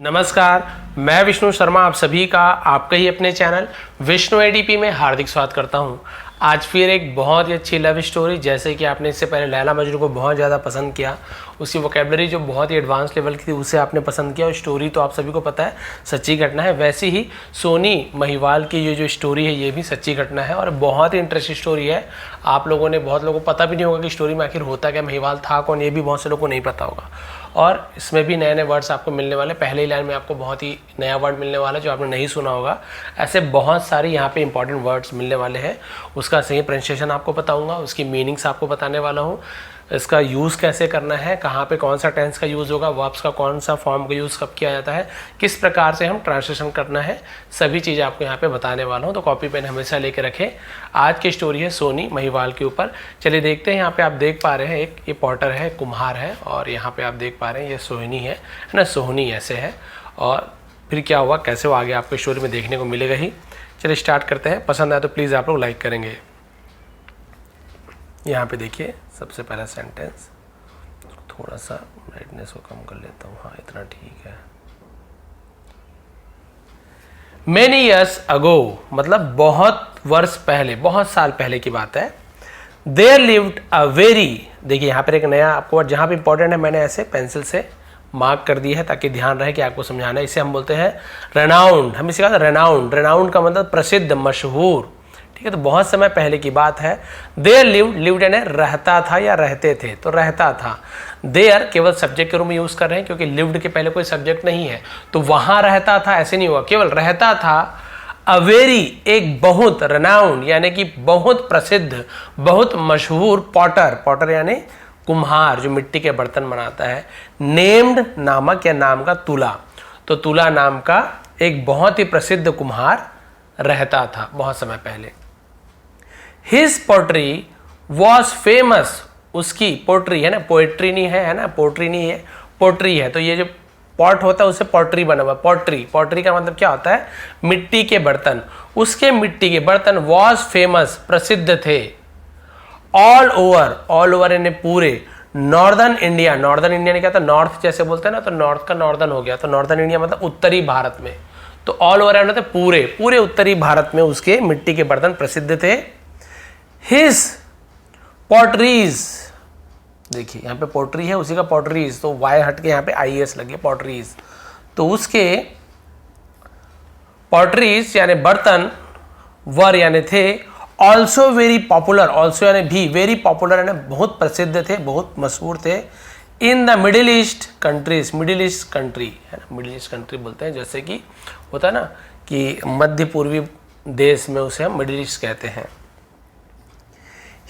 नमस्कार, मैं विष्णु शर्मा आप सभी का आपके ही अपने चैनल विष्णु एडीपी में हार्दिक स्वागत करता हूं। आज फिर एक बहुत ही अच्छी लव स्टोरी, जैसे कि आपने इससे पहले लैला मजनू को बहुत ज़्यादा पसंद किया, उसकी वोकेबलरी जो बहुत ही एडवांस लेवल की थी उसे आपने पसंद किया और स्टोरी तो आप सभी को पता है सच्ची घटना है। वैसे ही सोनी महिवाल की ये जो स्टोरी है ये भी सच्ची घटना है और बहुत ही इंटरेस्टिंग स्टोरी है। आप लोगों ने बहुत लोगों को पता भी नहीं होगा कि स्टोरी में आखिर होता क्या, महिवाल था कौन, ये भी बहुत से लोगों को नहीं पता होगा। और इसमें भी नए नए वर्ड्स आपको मिलने वाले, पहले ही लाइन में आपको बहुत ही नया वर्ड मिलने वाला है जो आपने नहीं सुना होगा। ऐसे बहुत सारे यहाँ पे इंपॉर्टेंट वर्ड्स मिलने वाले हैं, उसका सही प्रोनाउंसिएशन आपको बताऊंगा, उसकी मीनिंग्स आपको बताने वाला हूँ, इसका यूज़ कैसे करना है, कहाँ पे कौन सा टेंस का यूज़ होगा, वर्ब्स का कौन सा फॉर्म का यूज़ कब किया जाता है, किस प्रकार से हम ट्रांसलेशन करना है, सभी चीज़ें आपको यहाँ पे बताने वाला हूँ। तो कॉपी पेन हमेशा लेके रखें। आज की स्टोरी है सोनी महिवाल के ऊपर। चलिए देखते हैं। यहाँ पे आप देख पा रहे हैं एक ये पॉटर है, कुम्हार है, और यहाँ पे आप देख पा रहे हैं ये सोहनी है ना, सोहनी ऐसे है। और फिर क्या हुआ, कैसे वो आगे आपको स्टोरी में देखने को मिलेगा ही। चलिए स्टार्ट करते हैं। पसंद आए तो प्लीज़ आप लोग लाइक करेंगे। यहाँ पे देखिए सबसे पहला सेंटेंस, थोड़ा सा ब्राइटनेस को कम कर लेता हूँ, हाँ इतना ठीक है। Many years ago मतलब बहुत वर्ष पहले, बहुत साल पहले की बात है। There lived a very, देखिए यहाँ पर एक नया आपको जहाँ पे इंपॉर्टेंट है मैंने ऐसे पेंसिल से मार्क कर दी है ताकि ध्यान रहे कि आपको समझाना है। इसे हम बोलते हैं रेनाउंड। हम इसे कहते हैं रेनाउंड। रेनाउंड का मतलब प्रसिद्ध, मशहूर, ठीक है। तो बहुत समय पहले की बात है। देयर लिव्ड यानी रहता था या रहते थे, तो रहता था। देयर केवल सब्जेक्ट के रूप में यूज कर रहे हैं क्योंकि लिव्ड के पहले कोई सब्जेक्ट नहीं है, तो वहां रहता था ऐसे नहीं हुआ, केवल रहता था। अ वेरी, एक बहुत, रेनाउंड यानी कि बहुत प्रसिद्ध, बहुत मशहूर पॉटर, पॉटर यानी कुम्हार जो मिट्टी के बर्तन बनाता है। नेम्ड नामक या नाम का तुला, तो तुला नाम का एक बहुत ही प्रसिद्ध कुम्हार रहता था बहुत समय पहले। His poetry was famous, उसकी पोट्री है ना, पोएट्री नहीं है ना, पोट्री नहीं है, पोट्री है। तो ये जो पॉट होता है उससे पोट्री बना हुआ। पोट्री, पोट्री का मतलब क्या होता है, मिट्टी के बर्तन। उसके मिट्टी के बर्तन was famous, प्रसिद्ध थे। ऑल ओवर यानी पूरे, नॉर्दर्न इंडिया, नॉर्दर्न इंडिया ने क्या था, नॉर्थ जैसे बोलते हैं ना, तो नॉर्थ का नॉर्दर्न हो गया, तो नॉर्दर्न इंडिया मतलब उत्तरी भारत में। तो ऑल ओवर मतलब पूरे पूरे उत्तरी भारत में उसके मिट्टी के बर्तन प्रसिद्ध थे। हिज पॉटरीज, देखिए यहाँ पे पोट्री है, उसी का पॉटरीज, तो वाई हट के यहाँ पे IES लगे, पॉटरीज। तो उसके पॉटरीज यानी बर्तन, वर यानी थे, ऑल्सो वेरी पॉपुलर, ऑल्सो यानी भी, वेरी पॉपुलर यानी बहुत प्रसिद्ध थे, बहुत मशहूर थे। In the middle east countries, middle east country है ना, मिडिल ईस्ट कंट्री बोलते हैं, जैसे कि होता है ना कि मध्य पूर्वी देश में उसे हम मिडिल ईस्ट कहते हैं।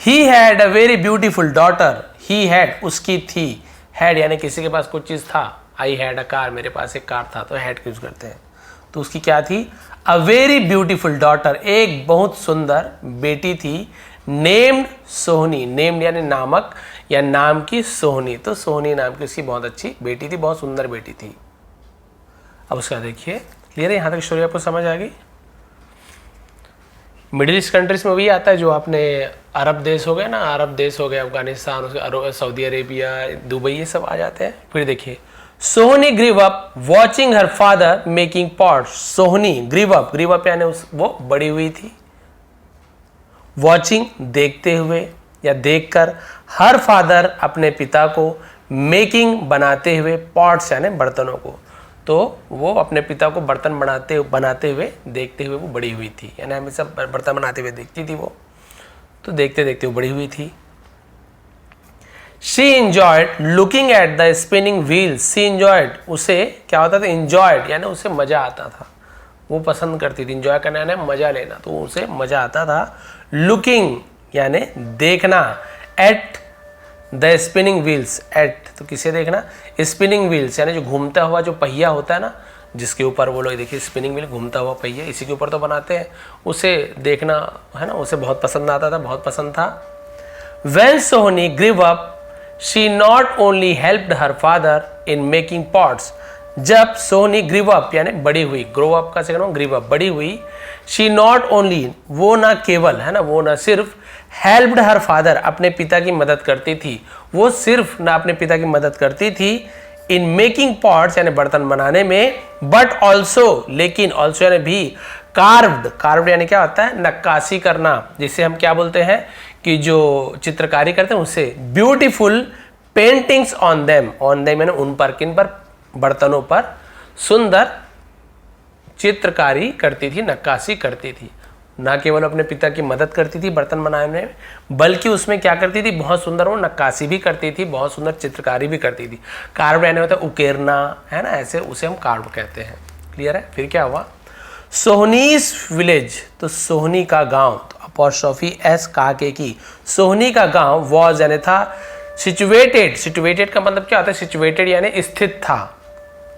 He had a very beautiful daughter, he had उसकी थी, हैड यानी किसी के पास कुछ चीज़ था, आई हैड अ कार, मेरे पास एक कार था, तो हैड यूज करते हैं। तो उसकी क्या थी, अ वेरी ब्यूटीफुल डॉटर, एक बहुत सुंदर बेटी थी। नेम्ड सोहनी, नेम्ड यानी नामक या नाम की सोहनी, तो सोहनी नाम की उसकी बहुत अच्छी बेटी थी, बहुत सुंदर बेटी थी। अब उसका देखिए, क्लियर है यहाँ तक स्टोरी आपको समझ आ गई। मिडिल ईस्ट कंट्रीज में वही आता है जो आपने अरब देश हो गए ना, अरब देश हो गए, अफगानिस्तान, उसके सऊदी अरेबिया, दुबई, ये सब आ जाते हैं। फिर देखिए, Sohni grew up watching her father making pots. Sohni grew up यानी वो बड़ी हुई थी, वॉचिंग देखते हुए या देखकर, हर फादर अपने पिता को, मेकिंग बनाते हुए, पॉट्स यानी बर्तनों को, तो वो अपने पिता को बर्तन बनाते हुए देखते हुए वो बड़ी हुई थी, यानी हमेशा बर्तन बनाते हुए देखती थी वो, तो देखते देखते वो बड़ी हुई थी। She enjoyed looking at the spinning wheels, she enjoyed, उसे क्या होता था, इंजॉयड यानी उसे मजा आता था, वो पसंद करती थी, इंजॉय करना यानी मजा लेना, तो उसे मजा आता था। लुकिंग यानी देखना, at the spinning wheels, at तो किसे देखना, स्पिनिंग व्हील्स यानी जो घूमता हुआ जो पहिया होता है ना, जिसके ऊपर वो लोग देखिए स्पिनिंग व्हील, घूमता हुआ पहिया, इसी के ऊपर तो बनाते हैं, उसे देखना है ना, उसे बहुत पसंद आता था, बहुत पसंद था। When Sohni grew up she not only helped her father in making pots, जब सोहनी ग्रीव अप यानी बड़ी हुई, ग्रो अप का सेकंड ग्रीव अप, बड़ी हुई, शी नॉट ओनली वो ना केवल है ना, वो ना सिर्फ, हेल्प्ड हर फादर अपने पिता की मदद करती थी, वो सिर्फ ना अपने पिता की मदद करती थी, इन मेकिंग पॉट्स यानी बर्तन बनाने में, बट ऑल्सो लेकिन, ऑल्सो यानी भी, कार्व्ड यानी क्या होता है, नक्काशी करना, जिसे हम क्या बोलते हैं कि जो चित्रकारी करते हैं उसे, ब्यूटीफुल पेंटिंग्स ऑन देम यानी उन पर, किन पर, बर्तनों पर सुंदर चित्रकारी करती थी, नक्काशी करती थी। ना केवल अपने पिता की मदद करती थी बर्तन बनाने में, बल्कि उसमें क्या करती थी, बहुत सुंदर वो नक्काशी भी करती थी, बहुत सुंदर चित्रकारी भी करती थी। कार्व यानी होता है उकेरना, है ना, ऐसे उसे हम कार्व कहते हैं। क्लियर है। फिर क्या हुआ, सोहनीस विलेज, तो सोहनी का गांव, तो अपॉस्ट्रोफी एस का के की, सोहनी का गांव वॉज यानी था, सिचुएटेड का मतलब क्या होता है, सिचुएटेड यानी स्थित था,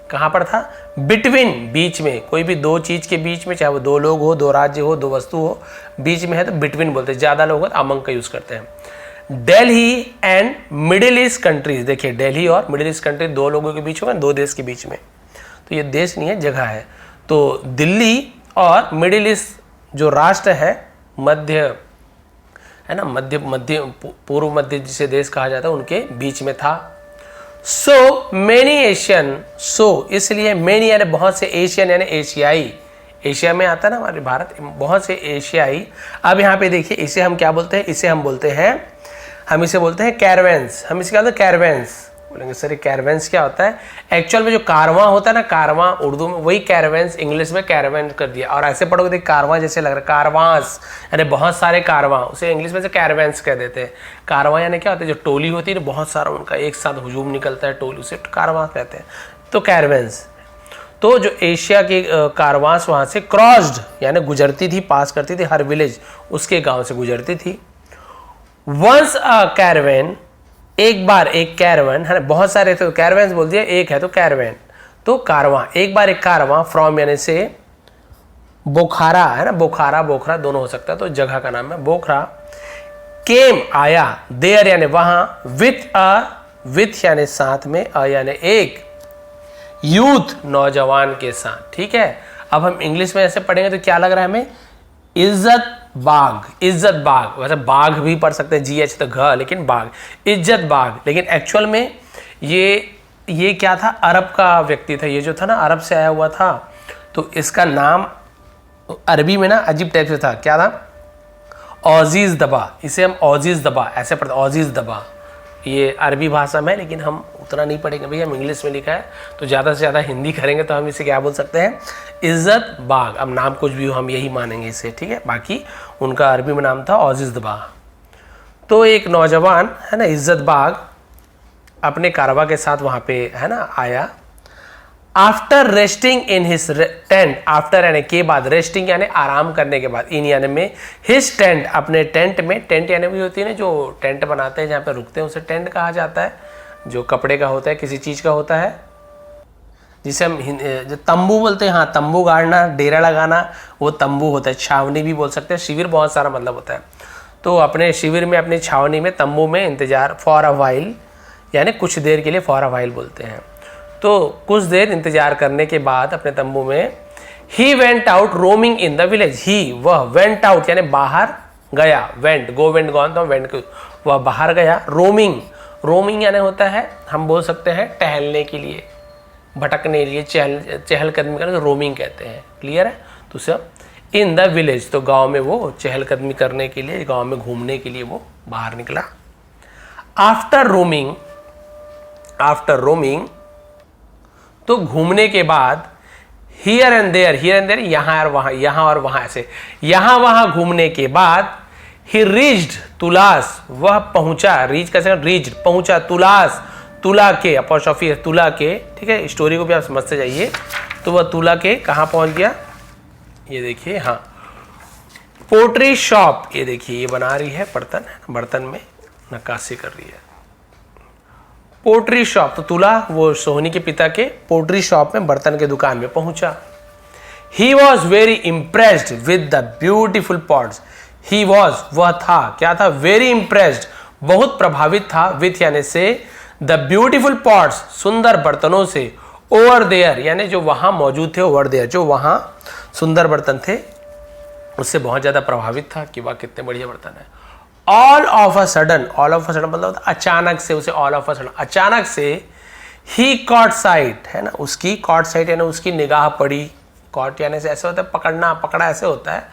कहां पर था, बिटवीन बीच में, कोई भी दो चीज के बीच में, चाहे वो दो लोग हो, दो राज्य हो, दो वस्तु हो, बीच में है तो बिटवीन बोलते हैं, ज्यादा लोग हो तो अमंग का यूज करते हैं। Delhi and middle east countries, देखिए दिल्ली और मिडिल ईस्ट कंट्री दो लोगों के बीच होगा, दो देश के बीच में, तो ये देश नहीं है, जगह है। तो दिल्ली और मिडिल ईस्ट जो राष्ट्र है, मध्य है ना, मध्य पूर्व मध्य जिसे देश कहा जाता है, उनके बीच में था। सो मेनी एशियन, सो इसलिए मेनी यानी बहुत से, एशियन यानी एशियाई, एशिया में आता है ना हमारे भारत, बहुत से एशियाई। अब यहाँ पे देखिए इसे हम क्या बोलते हैं, इसे हम बोलते हैं, हम इसे बोलते हैं कैरवेंस, हम इसे क्या बोलते हैं, कैरवेंस। बोलेंगे सर ये कैरवेंस क्या होता है, एक्चुअल में जो कारवां होता है ना, कारवां उर्दू में, वही कैरवेंस इंग्लिश में कैरवेन कर दिया, और ऐसे पढ़ोगे तो कारवां जैसे लग रहा है, कारवांस यानी बहुत सारे कारवां, उसे इंग्लिश में से कैरवेंस कह देते हैं। कारवां यानी क्या होता है, जो टोली होती है ना, बहुत सारा उनका एक साथ हुजूम निकलता है टोली, उसे कारवां कहते हैं, तो कैरवेंस। तो जो एशिया के कारवांस वहां से क्रॉस्ड यानी गुजरती थी, पास करती थी, हर विलेज उसके गांव से गुजरती थी। वंस अ कैरवेन, एक बार एक कैरवन है, बहुत सारे तो कैरवेंस बोल दिया, एक है तो कैरवेन, तो कारवां, एक बार एक कारवां, फ्रॉम यानी से, बोखारा है ना, बोखारा बोखरा दोनों हो सकता है, तो जगह का नाम है बोखरा, केम आया, देयर यानी वहां, विथ यानी साथ में, अ यानी एक, यूथ नौजवान के साथ। ठीक है। अब हम इंग्लिश में ऐसे पढ़ेंगे तो क्या लग रहा है हमें, इज्जत बाग, वैसे बाघ भी पढ़ सकते हैं, GH तो घ, लेकिन बाघ, इज्जत बाग, लेकिन एक्चुअल में ये क्या था, अरब का व्यक्ति था, ये जो था ना अरब से आया हुआ था, तो इसका नाम अरबी में ना अजीब टाइप से था, क्या था, औजीज दबा, इसे हम औजीज दबा ऐसे पढ़ते, औजीज दबा, ये अरबी भाषा में, लेकिन हम उतना नहीं पढ़ेंगे भैया, हम इंग्लिश में लिखा है, तो ज़्यादा से ज़्यादा हिंदी करेंगे तो हम इसे क्या बोल सकते हैं, इज्जत बाग। अब नाम कुछ भी हो हम यही मानेंगे इसे, ठीक है। बाकी उनका अरबी में नाम था औजीज दबा। तो एक नौजवान है ना, इज्जत बाग, अपने कारवा के साथ वहाँ पे है ना आया। After resting in his tent, after यानी के बाद, रेस्टिंग यानी आराम करने के बाद, इन यानी में, हिज टेंट अपने टेंट में, टेंट यानी भी होती है ना जो टेंट बनाते हैं जहाँ पे रुकते हैं, उसे टेंट कहा जाता है, जो कपड़े का होता है, किसी चीज़ का होता है, जिसे हम जो तंबू बोलते हैं, हाँ तंबू गाड़ना, डेरा लगाना, वो तंबू होता है, छावनी भी बोल सकते हैं, शिविर बहुत सारा मतलब होता है। तो अपने शिविर में, अपनी छावनी में, तंबू में इंतजार, फॉर अ वाइल यानी कुछ देर के लिए, फॉर अ वाइल बोलते हैं। तो कुछ देर इंतजार करने के बाद अपने तंबू में, he went out roaming in the village, he वह, वेंट आउट यानी बाहर गया, वेंट, गो वेंट गॉन, तो वेंट वह बाहर गया, रोमिंग यानी होता है, हम बोल सकते हैं टहलने के लिए, भटकने के लिए, चहलकदमी करने, तो रोमिंग कहते हैं। क्लियर है। तो सब इन द विलेज, तो गांव में वो चहलकदमी करने के लिए, गांव में घूमने के लिए वो बाहर निकला। आफ्टर रोमिंग तो घूमने के बाद, हियर एंड देयर यहाँ और वहां ऐसे, यहाँ वहां घूमने के बाद, ही रीच्ड तुलास, वह पहुंचा, रीच कैसे, रीच्ड पहुंचा, तुलास, तुला के, अपॉस्ट्रोफी है तुला के, ठीक है। स्टोरी को भी आप समझते जाइए। तो वह तुला के कहाँ पहुंच गया, ये देखिए, हाँ पोट्री शॉप, ये देखिए ये बना रही है बर्तन, बर्तन में नक्काशी कर रही है, पोट्री शॉप। तो तुला वो सोहनी के पिता के पोट्री शॉप में, बर्तन के दुकान में पहुंचा। He was very impressed with the beautiful pots, he was वह था, क्या था, वेरी इम्प्रेस्ड बहुत प्रभावित था, विथ यानी से, द ब्यूटिफुल पॉट्स सुंदर बर्तनों से, ओवर देयर यानी जो वहां मौजूद थे, ओवर देयर जो वहां सुंदर बर्तन थे, उससे बहुत ज्यादा प्रभावित था कि वाह कितने बढ़िया बर्तन है। ऑल ऑफ अ सडन मतलब अचानक से, उसे ऑल ऑफ अ सडन अचानक से, ही कॉट साइट, है ना, उसकी कॉट साइट यानी उसकी निगाह पड़ी, कॉट यानी से ऐसे होता है पकड़ना, पकड़ा ऐसे होता है,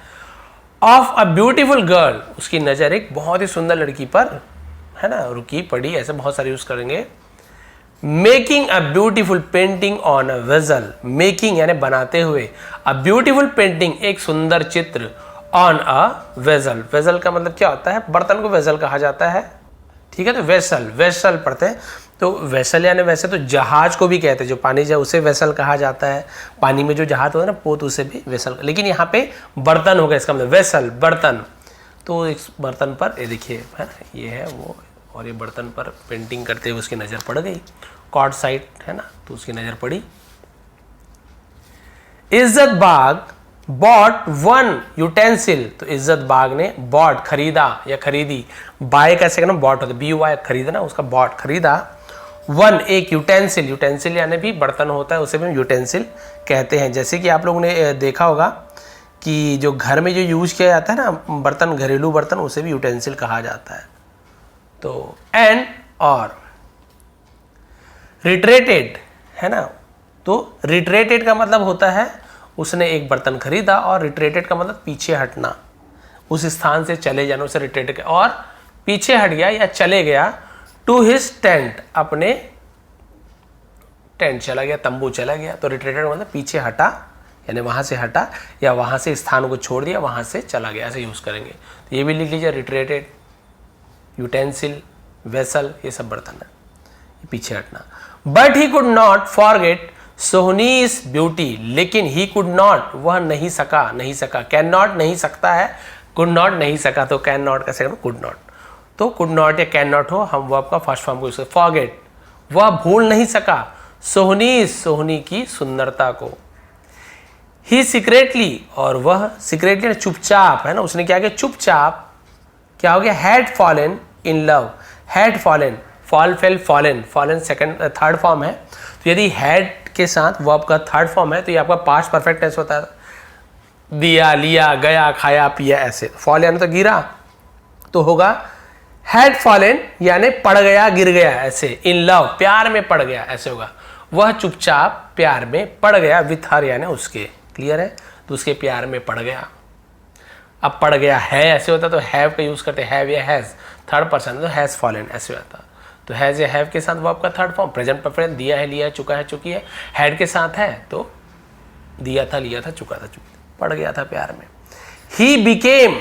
ऑफ अ ब्यूटीफुल गर्ल, उसकी नज़र एक बहुत ही सुंदर लड़की पर, है ना, रुकी पड़ी, ऐसे बहुत सारे यूज करेंगे। Making a beautiful painting on a vessel, making यानी बनाते हुए, अ ब्यूटीफुल पेंटिंग एक सुंदर चित्र, ऑन अ वेजल, वेजल का मतलब क्या होता है, बर्तन को वेजल कहा जाता है, ठीक है। तो वेसल, वेसल पढ़ते हैं, तो वेसल यानी वैसे तो जहाज को भी कहते हैं, जो पानी जाए उसे वेसल कहा जाता है, पानी में जो जहाज होता है ना पोत, उसे भी वेसल, लेकिन यहाँ पे बर्तन हो गया, इसका मतलब वेसल बर्तन। तो इस बर्तन पर ये देखिए, है ना, ये है वो, और ये बर्तन पर पेंटिंग करते हुए उसकी नज़र पड़ गई, कॉट साइट, है ना, तो उसकी नज़र पड़ी। इज्जत बाग बॉट वन यूटेंसिल, तो इज्जत बाग ने बॉट खरीदा या खरीदी, बाय कैसे करना, बॉट होता है, BY खरीदना, उसका बॉट खरीदा, वन एक यूटेंसिल, यूटेंसिल यानी भी बर्तन होता है, उसे भी हम यूटेंसिल कहते हैं। जैसे कि आप लोगों ने देखा होगा कि जो घर में जो यूज किया जाता है ना बर्तन, घरेलू बर्तन, उसे भी यूटेंसिल कहा जाता है। तो एंड और रिट्रेटेड, है ना, तो रिट्रेटेड का मतलब होता है उसने एक बर्तन खरीदा, और रिट्रेटेड का मतलब पीछे हटना, उस स्थान से चले जाना, उसे रिट्रेटेड, और पीछे हट गया या चले गया, टू हिज टेंट, अपने टेंट चला गया, तंबू चला गया, तो रिट्रेटेड मतलब पीछे हटा, यानी वहां से हटा या वहां से स्थान को छोड़ दिया, वहां से चला गया, ऐसे यूज करेंगे। तो ये भी लिख लीजिए, रिट्रेटेड, यूटेंसिल, वेसल, ये सब बर्तन है, पीछे हटना। But he could not forget Sohni's beauty, लेकिन ही कुड नॉट, वह नहीं सका, नहीं सका, कैन नॉट नहीं सकता है, कुड नॉट नहीं सका, तो कैन नॉट का सेकंड कुड नॉट, तो कुड नॉट या कैन नॉट हो, हम वर्ब का फर्स्ट फॉर्म को यूज करते, फॉरगेट, वह भूल नहीं सका सोहनीस, सोहनी की सुंदरता को। ही सीक्रेटली, और वह सीक्रेटली चुपचाप, है ना, उसने क्या किया, चुपचाप, क्या हो गया, had fallen in love, had fallen, fall fail fallen, fallen second third form है, तो यदि हैड के साथ वर्ब का थर्ड फॉर्म है तो ये आपका पास्ट परफेक्ट टेंस होता है, दिया, लिया, गया, खाया, पिया, ऐसे। फॉल यानी तो गिरा, तो होगा हैड फॉलन यानी पड़ गया, गिर गया, ऐसे। इन लव, प्यार में पड़ गया, ऐसे होगा, वह चुपचाप प्यार में पड़ गया, विथ हर यानी उसके, क्लियर है, तो उसके प्यार में पड़ गया। अब पड़ गया है ऐसे होता तो हैव का यूज करते, हैव या हैज, थर्ड पर्सन तो हैज फॉलन ऐसे होता, तो हैज या हैव के साथ वर्ब का थर्ड फॉर्म, प्रेजेंट परफेक्ट, दिया है, लिया है, चुका है, चुकी है, हैड के साथ है तो दिया था, लिया था, चुका था, चुकी, पड़ गया था प्यार में। ही बिकेम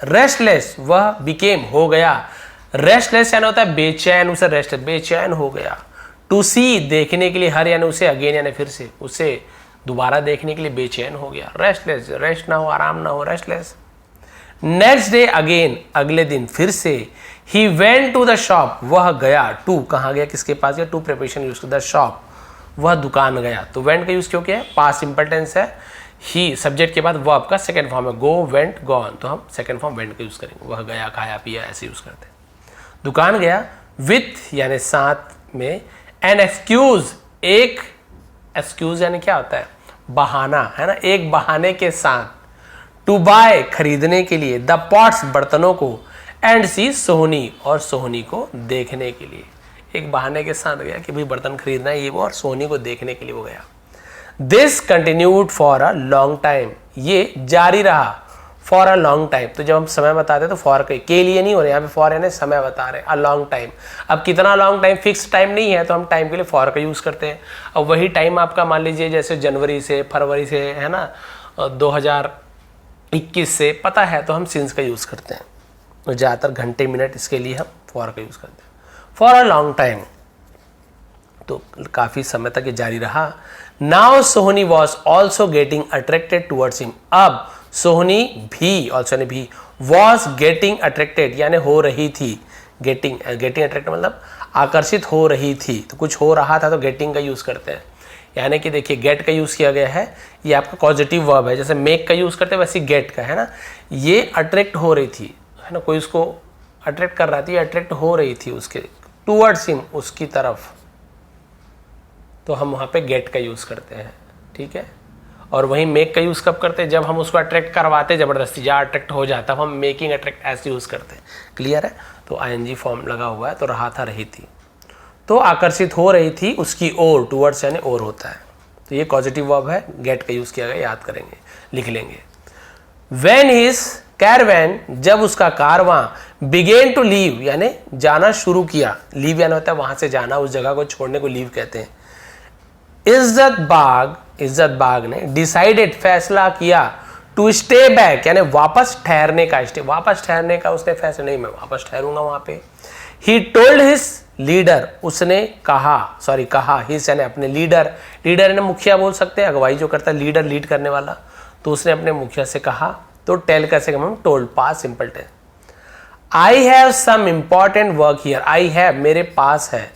रेस्टलेस, वह बिकेम हो गया, रेस्टलेस यानी होता है बेचैन, उसे रेस्ट, बेचैन हो गया। टू सी देखने के लिए, हर यानी उसे, अगेन यानी फिर से, उसे दोबारा देखने के लिए बेचैन हो गया, रेस्टलेस, रेस्ट ना हो, आराम ना हो, रेस्टलेस। नेक्स्ट डे अगेन, अगले दिन फिर से, he went to the shop, वह गया, टू कहाँ गया, किसके पास गया, to preparation use the shop, वह दुकान गया, तो वेंट का यूज क्यों किया है, पास्ट सिंपल टेंस है, ही सब्जेक्ट के बाद वर्ब का सेकंड फॉर्म है, गो, वेंट, गॉन, तो हम सेकंड फॉर्म वेंट का यूज करेंगे, वह गया, खाया, पिया, ऐसे यूज करते हैं। दुकान गया, विथ यानी साथ में, एन एक्सक्यूज, एक एक्सक्यूज यानी क्या होता है, बहाना, है ना, एक बहाने के साथ, टू बाय खरीदने के लिए, द पॉट्स बर्तनों को, एंड सी सोहनी और सोहनी को देखने के लिए, एक बहाने के साथ गया कि भाई बर्तन खरीदना है ये वो, और सोहनी को देखने के लिए वो गया। This continued for a long time, ये जारी रहा, फॉर अ लॉन्ग टाइम, तो जब हम समय बताते हैं तो फॉर के लिए नहीं हो रहे, यहाँ पे फॉर यानी समय बता रहे हैं, अ लॉन्ग टाइम। अब कितना लॉन्ग टाइम, फिक्स टाइम नहीं है, तो हम टाइम के लिए फॉर का यूज करते हैं। अब वही टाइम आपका मान लीजिए जैसे जनवरी से, फरवरी से, है ना, 2021 से पता है तो हम सिंस का यूज करते हैं, तो ज़्यादातर घंटे मिनट इसके लिए हम फॉर का यूज करते हैं, फॉर अ लॉन्ग टाइम, तो काफी समय तक ये जारी रहा। Now Sohni was also getting attracted towards him, अब सोहनी भी, ऑल्सो ने भी, वॉज गेटिंग अट्रैक्टेड यानी हो रही थी, गेटिंग, गेटिंग अट्रैक्टेड मतलब आकर्षित हो रही थी, तो कुछ हो रहा था तो गेटिंग का यूज करते हैं, यानी कि देखिए गेट का यूज किया गया है, ये आपका पॉजिटिव वर्ब है, जैसे मेक का यूज करते हैं वैसे गेट का, है ना, ये अट्रैक्ट हो रही थी, है ना, कोई उसको अट्रैक्ट कर रहा थी, अट्रैक्ट हो रही थी उसके टूवर्ड्स हिम, उसकी तरफ, तो हम वहाँ पे गेट का यूज करते हैं, ठीक है। और वहीं मेक का यूज कब करते हैं, जब हम उसको अट्रैक्ट करवाते जबरदस्ती, या अट्रैक्ट हो जाता हम मेकिंग अट्रैक्ट ऐसे यूज करते हैं, क्लियर है। तो आईएनजी फॉर्म लगा हुआ है, तो रहा था, रही थी। तो आकर्षित हो रही थी उसकी ओर, टूवर्ड्स यानी ओर होता है, तो ये पॉजिटिव वर्ब है, गेट का यूज किया गया, याद करेंगे, लिख लेंगे। When his caravan, जब उसका कारवां began to leave यानी जाना शुरू किया, लीव यानी होता है वहां से जाना, उस जगह को छोड़ने को लीव कहते हैं। इज्जत बाग ने डिसाइडेड, फैसला किया, टू स्टे बैक यानी वापस ठहरने का, वापस ठहरने का उसने फैसला, नहीं मैं वापस ठहरूंगा वहां पे। ही टोल्ड हिज लीडर, उसने कहा, हिज यानी अपने लीडर यानी मुखिया बोल सकते हैं, अगुवाई जो करता है, लीडर लीड करने वाला, तो उसने अपने मुखिया से कहा, तो टेल कैसे कहें, told, past simple tense. I have some important work here, I have मेरे पास है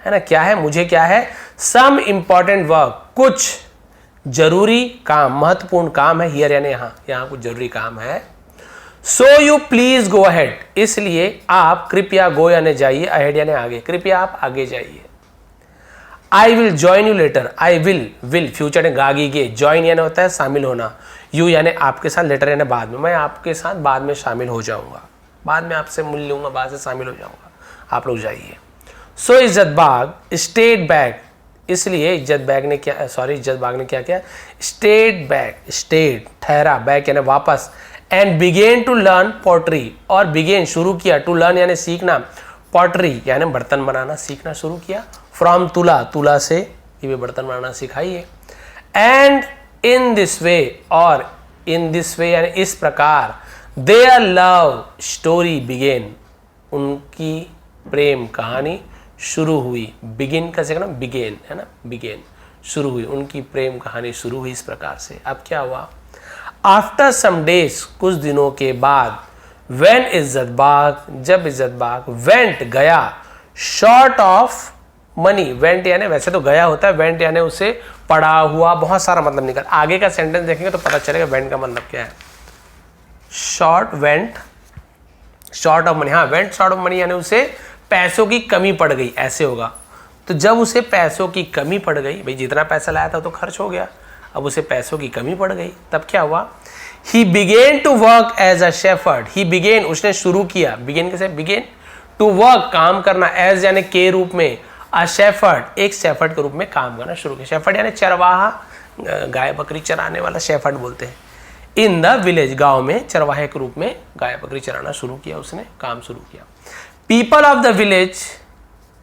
ना, क्या है, मुझे क्या है, सम इंपॉर्टेंट वर्क, कुछ जरूरी काम, महत्वपूर्ण काम है, हियर यानी यहाँ कुछ जरूरी काम है। So you please go ahead, इसलिए आप कृपया, गो यानी जाइए, अहेड यानी आगे, कृपया आप आगे जाइए। I will join you later, I will future ने गागी गे, ज्वाइन यानी होता है शामिल होना, यू यानी आपके साथ, लेटर यानी बाद में, मैं आपके साथ बाद में शामिल हो जाऊंगा, बाद में आपसे मिल लूंगा, बाद से शामिल हो जाऊंगा, आप लोग जाइए। सो इज्जत बाग स्टेट बैक, इसलिए इज्जत बाग ने क्या किया, स्टेट बैक, स्टेट ठहरा, बैक यानी वापस, and began to learn pottery, और बिगेन शुरू किया, टू लर्न यानी सीखना, पॉटरी यानी बर्तन बनाना सीखना शुरू किया, फ्रॉम तुला से, ये भी बर्तन बनाना सिखाई है। एंड इन दिस वे, और इन दिस वे यानी इस प्रकार, देयर लव स्टोरी बिगेन, उनकी प्रेम कहानी शुरू हुई, बिगिन का से बिगेन है ना, बिगेन शुरू हुई, उनकी प्रेम कहानी शुरू हुई इस प्रकार से। अब क्या हुआ, आफ्टर सम डेज, कुछ दिनों के बाद, व्हेन इज्जत बाग, जब इज्जत बाग, वेंट गया, शॉर्ट ऑफ मनी, वेंट यानी वैसे तो गया होता है, वेंट यानी उसे पड़ा हुआ, बहुत सारा मतलब निकल, आगे का सेंटेंस देखेंगे तो पता चलेगा वेंट का मतलब क्या है। वेंट शॉर्ट ऑफ मनी, हाँ वेंट शॉर्ट ऑफ मनी यानी उसे पैसों की कमी पड़ गई, ऐसे होगा। तो जब उसे पैसों की कमी पड़ गई, भाई जितना पैसा लाया था तो खर्च हो गया, अब उसे पैसों की कमी पड़ गई, तब क्या हुआ, he began to work as a shepherd, he began उसने शुरू किया, बिगेन कैसे, बिगेन टू वर्क काम करना, एज यानी के रूप में, अ शेफर्ड एक शेफर्ड के रूप में काम करना शुरू किया, शेफर्ड यानी चरवाहा, गाय बकरी चराने वाला शेफर्ड बोलते हैं। इन द विलेज, गांव में चरवाहे के रूप में गाय बकरी चराना शुरू किया, उसने काम शुरू किया। पीपल ऑफ द विलेज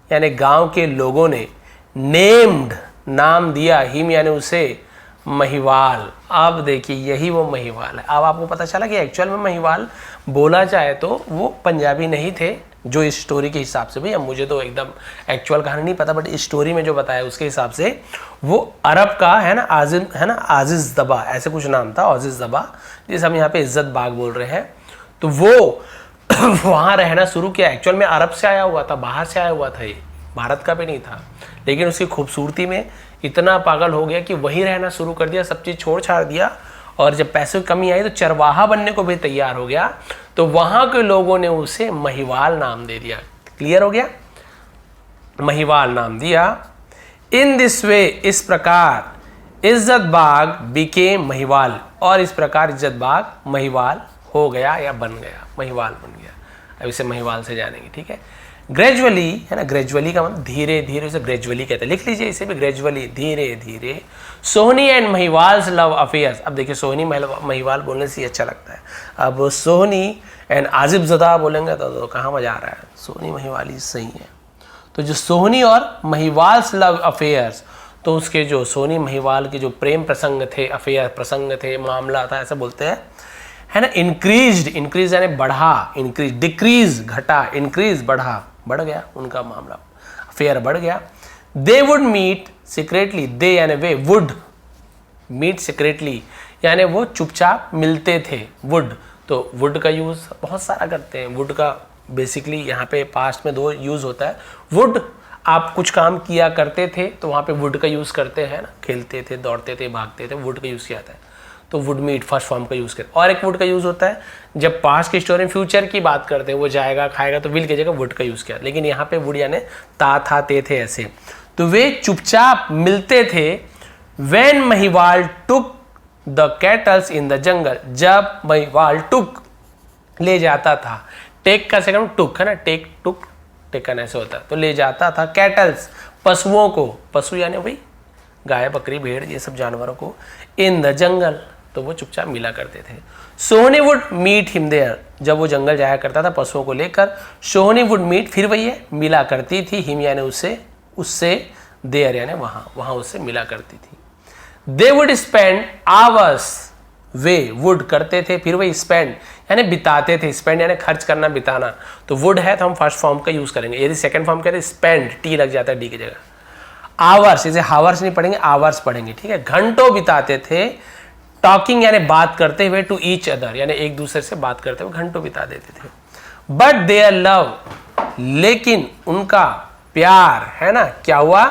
यानी गांव के लोगों ने, नेम्ड नाम दिया, हिम यानी उसे, महिवाल। अब देखिए यही वो महिवाल है। अब आपको पता चला कि एक्चुअल में महिवाल बोला जाए तो वो पंजाबी नहीं थे, जो इस स्टोरी के हिसाब से, भैया मुझे तो एकदम एक्चुअल कहानी नहीं पता, बट इस स्टोरी में जो बताया उसके हिसाब से वो अरब का है ना, आजिज दबा ऐसे कुछ नाम था, आजिज दबा, जिसे हम यहाँ पे इज्जत बाग बोल रहे हैं। तो वो वहाँ रहना शुरू किया, एक्चुअल में अरब से आया हुआ था, बाहर से आया हुआ था, ये भारत का भी नहीं था, लेकिन उसकी खूबसूरती में इतना पागल हो गया कि वहीं रहना शुरू कर दिया, सब चीज़ छोड़ छाड़ दिया, और जब पैसों की कमी आई तो चरवाहा बनने को भी तैयार हो गया, तो वहाँ के लोगों ने उसे महिवाल नाम दे दिया। क्लियर हो गया, महिवाल नाम दिया। इन दिस वे, इस प्रकार, इज्जत बाग बिकेम महिवाल, और इस प्रकार इज्जत बाग महिवाल हो गया या बन गया, महिवाल बन गया। अब इसे महिवाल से जानेंगे, ठीक है। ग्रेजुअली है ना, ग्रेजुअली का मतलब धीरे धीरे, उसे ग्रेजुअली कहते हैं, लिख लीजिए इसे भी, ग्रेजुअली धीरे धीरे। सोहनी एंड महिवाल्स लव अफेयर्स, अब देखिए सोहनी महिवाल बोलने से अच्छा लगता है, अब सोहनी एंड आजिब ज़दा बोलेंगे तो कहाँ मजा आ रहा है, सोहनी महिवाल ही सही है। तो जो सोहनी और महिवाल्स लव अफेयर्स, तो उसके जो सोहनी महिवाल के जो प्रेम प्रसंग थे, अफेयर प्रसंग थे, मामला था, ऐसा बोलते हैं, है ना। इंक्रीज यानी बढ़ा, इंक्रीज, डिक्रीज घटा, इंक्रीज बढ़ा, बढ़ गया उनका मामला, अफेयर बढ़ गया। दे वुड मीट सीक्रेटली, दे यानी वे, वुड मीट सीक्रेटली यानी वो चुपचाप मिलते थे, वुड, तो वुड का यूज बहुत सारा करते हैं, वुड का बेसिकली यहाँ पे पास्ट में दो यूज होता है। वुड, आप कुछ काम किया करते थे तो वहाँ पे वुड का यूज करते हैं ना, खेलते थे, दौड़ते थे, भागते थे, वुड का यूज किया जाता है, तो वुड मीट फर्स्ट फॉर्म का यूज करते। और एक वुड का यूज होता है जब पास्ट की स्टोरी, फ्यूचर की बात करते हैं, वो जाएगा खाएगा तो विल की जगह वुड का यूज किया, लेकिन यहाँ पे वुड यानी ता था ते थे ऐसे। तो वे चुपचाप मिलते थे। When Mahiwal took the kettles in the jungle, जब महिवाल टुक ले जाता था, टेक का सेकंड टुक है ना, टेक टुक टेकन ऐसे होता है, तो ले जाता था कैटल्स, पशुओं को, पशु यानी भाई गाय बकरी भेड़ ये सब जानवरों को, इन द जंगल, तो वो चुपचाप मिला करते थे। सोहनी वुड मीट हिम देयर, जब वो जंगल जाया करता था पशुओं को लेकर, सोहनी वुड मीट, फिर वही है मिला करती थी, हिम यानी उससे देयर यानी वहां उससे मिला करती थी। They would spend hours, way would करते थे, फिर वही स्पेंड यानी बिताते थे, स्पेंड यानी खर्च करना बिताना, तो वुड है तो हम फर्स्ट फॉर्म का यूज करेंगे, यदि सेकंड फॉर्म कहते हैं स्पेंड, टी लग जाता है डी की जगह। आवर्स, इसे हावर्स नहीं पढ़ेंगे आवर्स पढ़ेंगे, ठीक है। घंटों बिताते थे, टॉकिंग यानी बात करते हुए, टू ईच अदर यानी एक दूसरे से बात करते हुए घंटों बिता देते थे। बट देयर लव, लेकिन उनका प्यार है ना क्या हुआ,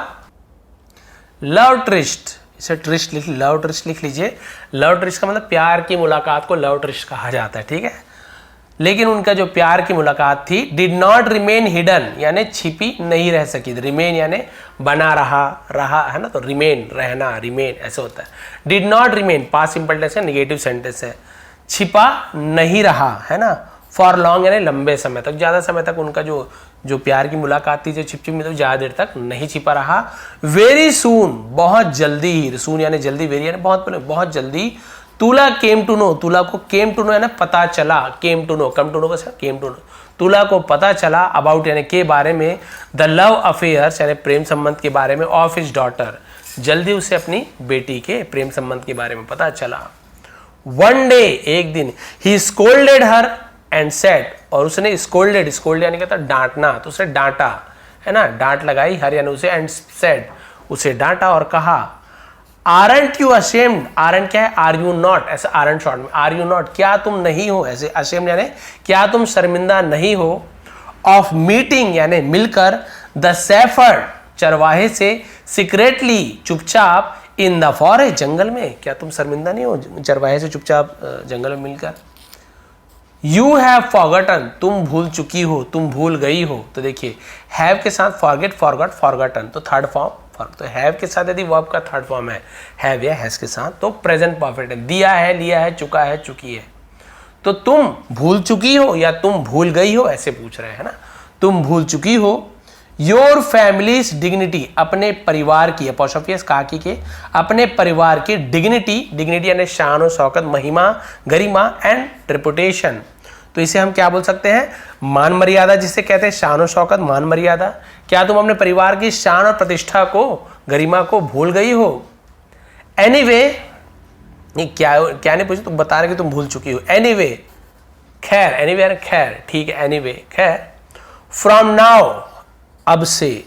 लव ट्रिस्ट, इसे ट्रिस्ट लिख, लव ट्रिस्ट लिख लीजिए। लव ट्रिस्ट का मतलब प्यार की मुलाकात को लव ट्रिस्ट कहा जाता है, ठीक है। लेकिन उनका जो प्यार की मुलाकात थी, डिड नॉट रिमेन हिडन यानी छिपी नहीं रह सकी, रिमेन यानी बना रहा है ना, तो रिमेन रहना, रिमेन ऐसे होता है। Did not remain past simple tense है, नेगेटिव सेंटेंस है, छिपा नहीं रहा है ना, फॉर लॉन्ग यानी लंबे समय तक, ज्यादा समय तक उनका जो प्यार की मुलाकात थी, जो छिप में तो ज्यादा देर तक नहीं छिपा रहा। वेरी सून, बहुत जल्दी ही, सून यानी जल्दी, वेरी यानी बहुत जल्दी। तुला केम टू नो, तुला को केम टू नो यानी पता चला, came to know, come to know का केम टू नो, तुला को पता चला, अबाउट यानी के बारे में, द लव अफेयर्स यानी प्रेम संबंध के बारे में, ऑफ हिज डॉटर, जल्दी उसे अपनी बेटी के प्रेम संबंध के बारे में पता चला। वन डे, एक दिन, ही स्कोल्डेड हर एंड सेड, और उसने स्कोल्डेड, स्कोल्ड यानी कहता डांटना, तो उसे डांटा है ना, डांट लगाई, हर यानी उसे, एंड सेड उसे डांटा और कहा, आरंट यू अशेम्ड, आरंट क्या है, आर यू नॉट, ऐसे आरंट शॉर्ट में, आर यू नॉट क्या तुम नहीं हो, ऐसे अशेम्ड यानी क्या तुम शर्मिंदा नहीं हो, ऑफ मीटिंग यानी मिलकर, द शेफर्ड चरवाहे से, सीक्रेटली चुपचाप, इन द फॉरेस्ट जंगल में, क्या तुम शर्मिंदा नहीं हो चरवाहे से चुपचाप जंगल में मिलकर। यू हैव फॉरगॉटन, तुम भूल चुकी हो, तुम भूल गई हो, तो देखिए हैव के साथ फॉरगेट, फॉरगॉट, फॉरगॉटन, तो थर्ड फॉर्म, तो हैव के साथ यदि वर्ब का थर्ड फॉर्म है हैव या हैज के साथ, तो प्रेजेंट परफेक्ट है, दिया है, लिया है, चुका है, चुकी है, तो तुम भूल चुकी हो या तुम भूल गई हो ऐसे पूछ रहे हैं ना, तुम भूल चुकी हो। योर फैमिलीज डिग्निटी, अपने परिवार की, अपोस्ट्रोफी काकी के, अपने परिवार की डिग्निटी, डिग्निटी यानी शान और शौकत, महिमा, गरिमा एंड रेपुटेशन, तो इसे हम क्या बोल सकते हैं, मान मर्यादा, जिसे कहते हैं शान और शौकत, मान मर्यादा। क्या तुम अपने परिवार की शान और प्रतिष्ठा को, गरिमा को भूल गई हो। एनीवे, क्या नहीं पूछे, तुम बता रहे कि तुम भूल चुकी हो। एनीवे, खैर, एनीवे खैर, ठीक है, एनीवे खैर। फ्रॉम नाउ, अब से,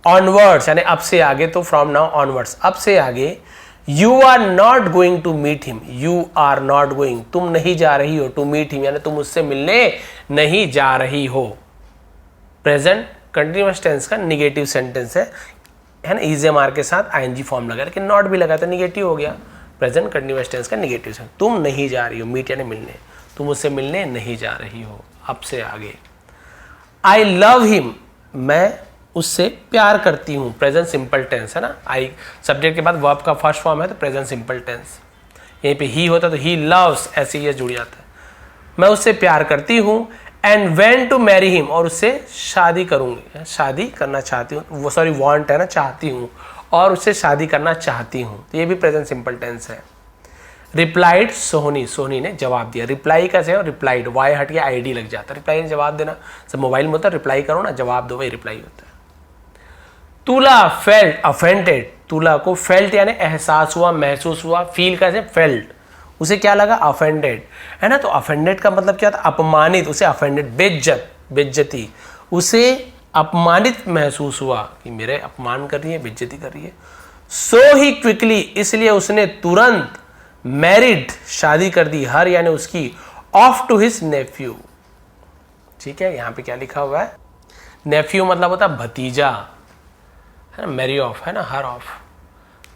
ऑनवर्ड्स यानी अब से आगे, तो फ्रॉम नाउ ऑनवर्ड्स, अब से आगे, you are not going to meet him, you are not going, तुम नहीं जा रही हो, टू मीट हिम यानी तुम उससे मिलने नहीं जा रही हो। प्रेजेंट कंटिन्यूअस टेंस का निगेटिव सेंटेंस है ना, इज एम आर के साथ आईएनजी फॉर्म लगा, लेकिन नॉट भी लगा तो निगेटिव हो गया। प्रेजेंट कंटिन्यूअस टेंस का निगेटिव सेंटेंस, तुम नहीं जा रही हो, मीट यानी मिलने, तुम उससे मिलने नहीं जा रही हो, अब से आगे। आई लव हिम, मैं उससे प्यार करती हूं, प्रेजेंट सिंपल टेंस है ना, आई सब्जेक्ट के बाद वर्ब का फर्स्ट फॉर्म है तो प्रेजेंट सिंपल टेंस, यहीं पे ही होता तो ही लव्स, ऐसे ही जुड़ जाता है, मैं उससे प्यार करती हूं। And went to marry him, और उससे शादी करूंगी, शादी करना चाहती हूँ, वो सॉरी वांट है ना, चाहती हूँ, और उससे शादी करना चाहती हूँ, तो ये भी प्रेजेंट सिंपल टेंस है। रिप्लाइड सोहनी, सोहनी ने जवाब दिया, रिप्लाई कैसे हो, रिप्लाइड, वाई हट के आईडी लग जाता है, रिप्लाई जवाब देना, सब मोबाइल में होता है, रिप्लाई करो ना, जवाब दो, वही रिप्लाई होता है। तुला फेल्ट अफेंडेड, तुला को फेल्ट यानी एहसास हुआ, महसूस हुआ, फील कैसे, फेल्ट, उसे क्या लगा, अफेंडेड है ना, तो अफेंडेड का मतलब क्या था, अपमानित, उसे अफेंडेड, बेइज्जती, उसे अपमानित महसूस हुआ कि मेरे अपमान कर रही है, बेइज्जती कर रही है। सो ही क्विकली, इसलिए उसने तुरंत, मैरिड शादी कर दी, हर यानी उसकी, ऑफ टू हिज नेफ्यू, ठीक है, यहां पे क्या लिखा हुआ है, नेफ्यू मतलब होता है भतीजा है ना, मैरी ऑफ है ना, हर ऑफ,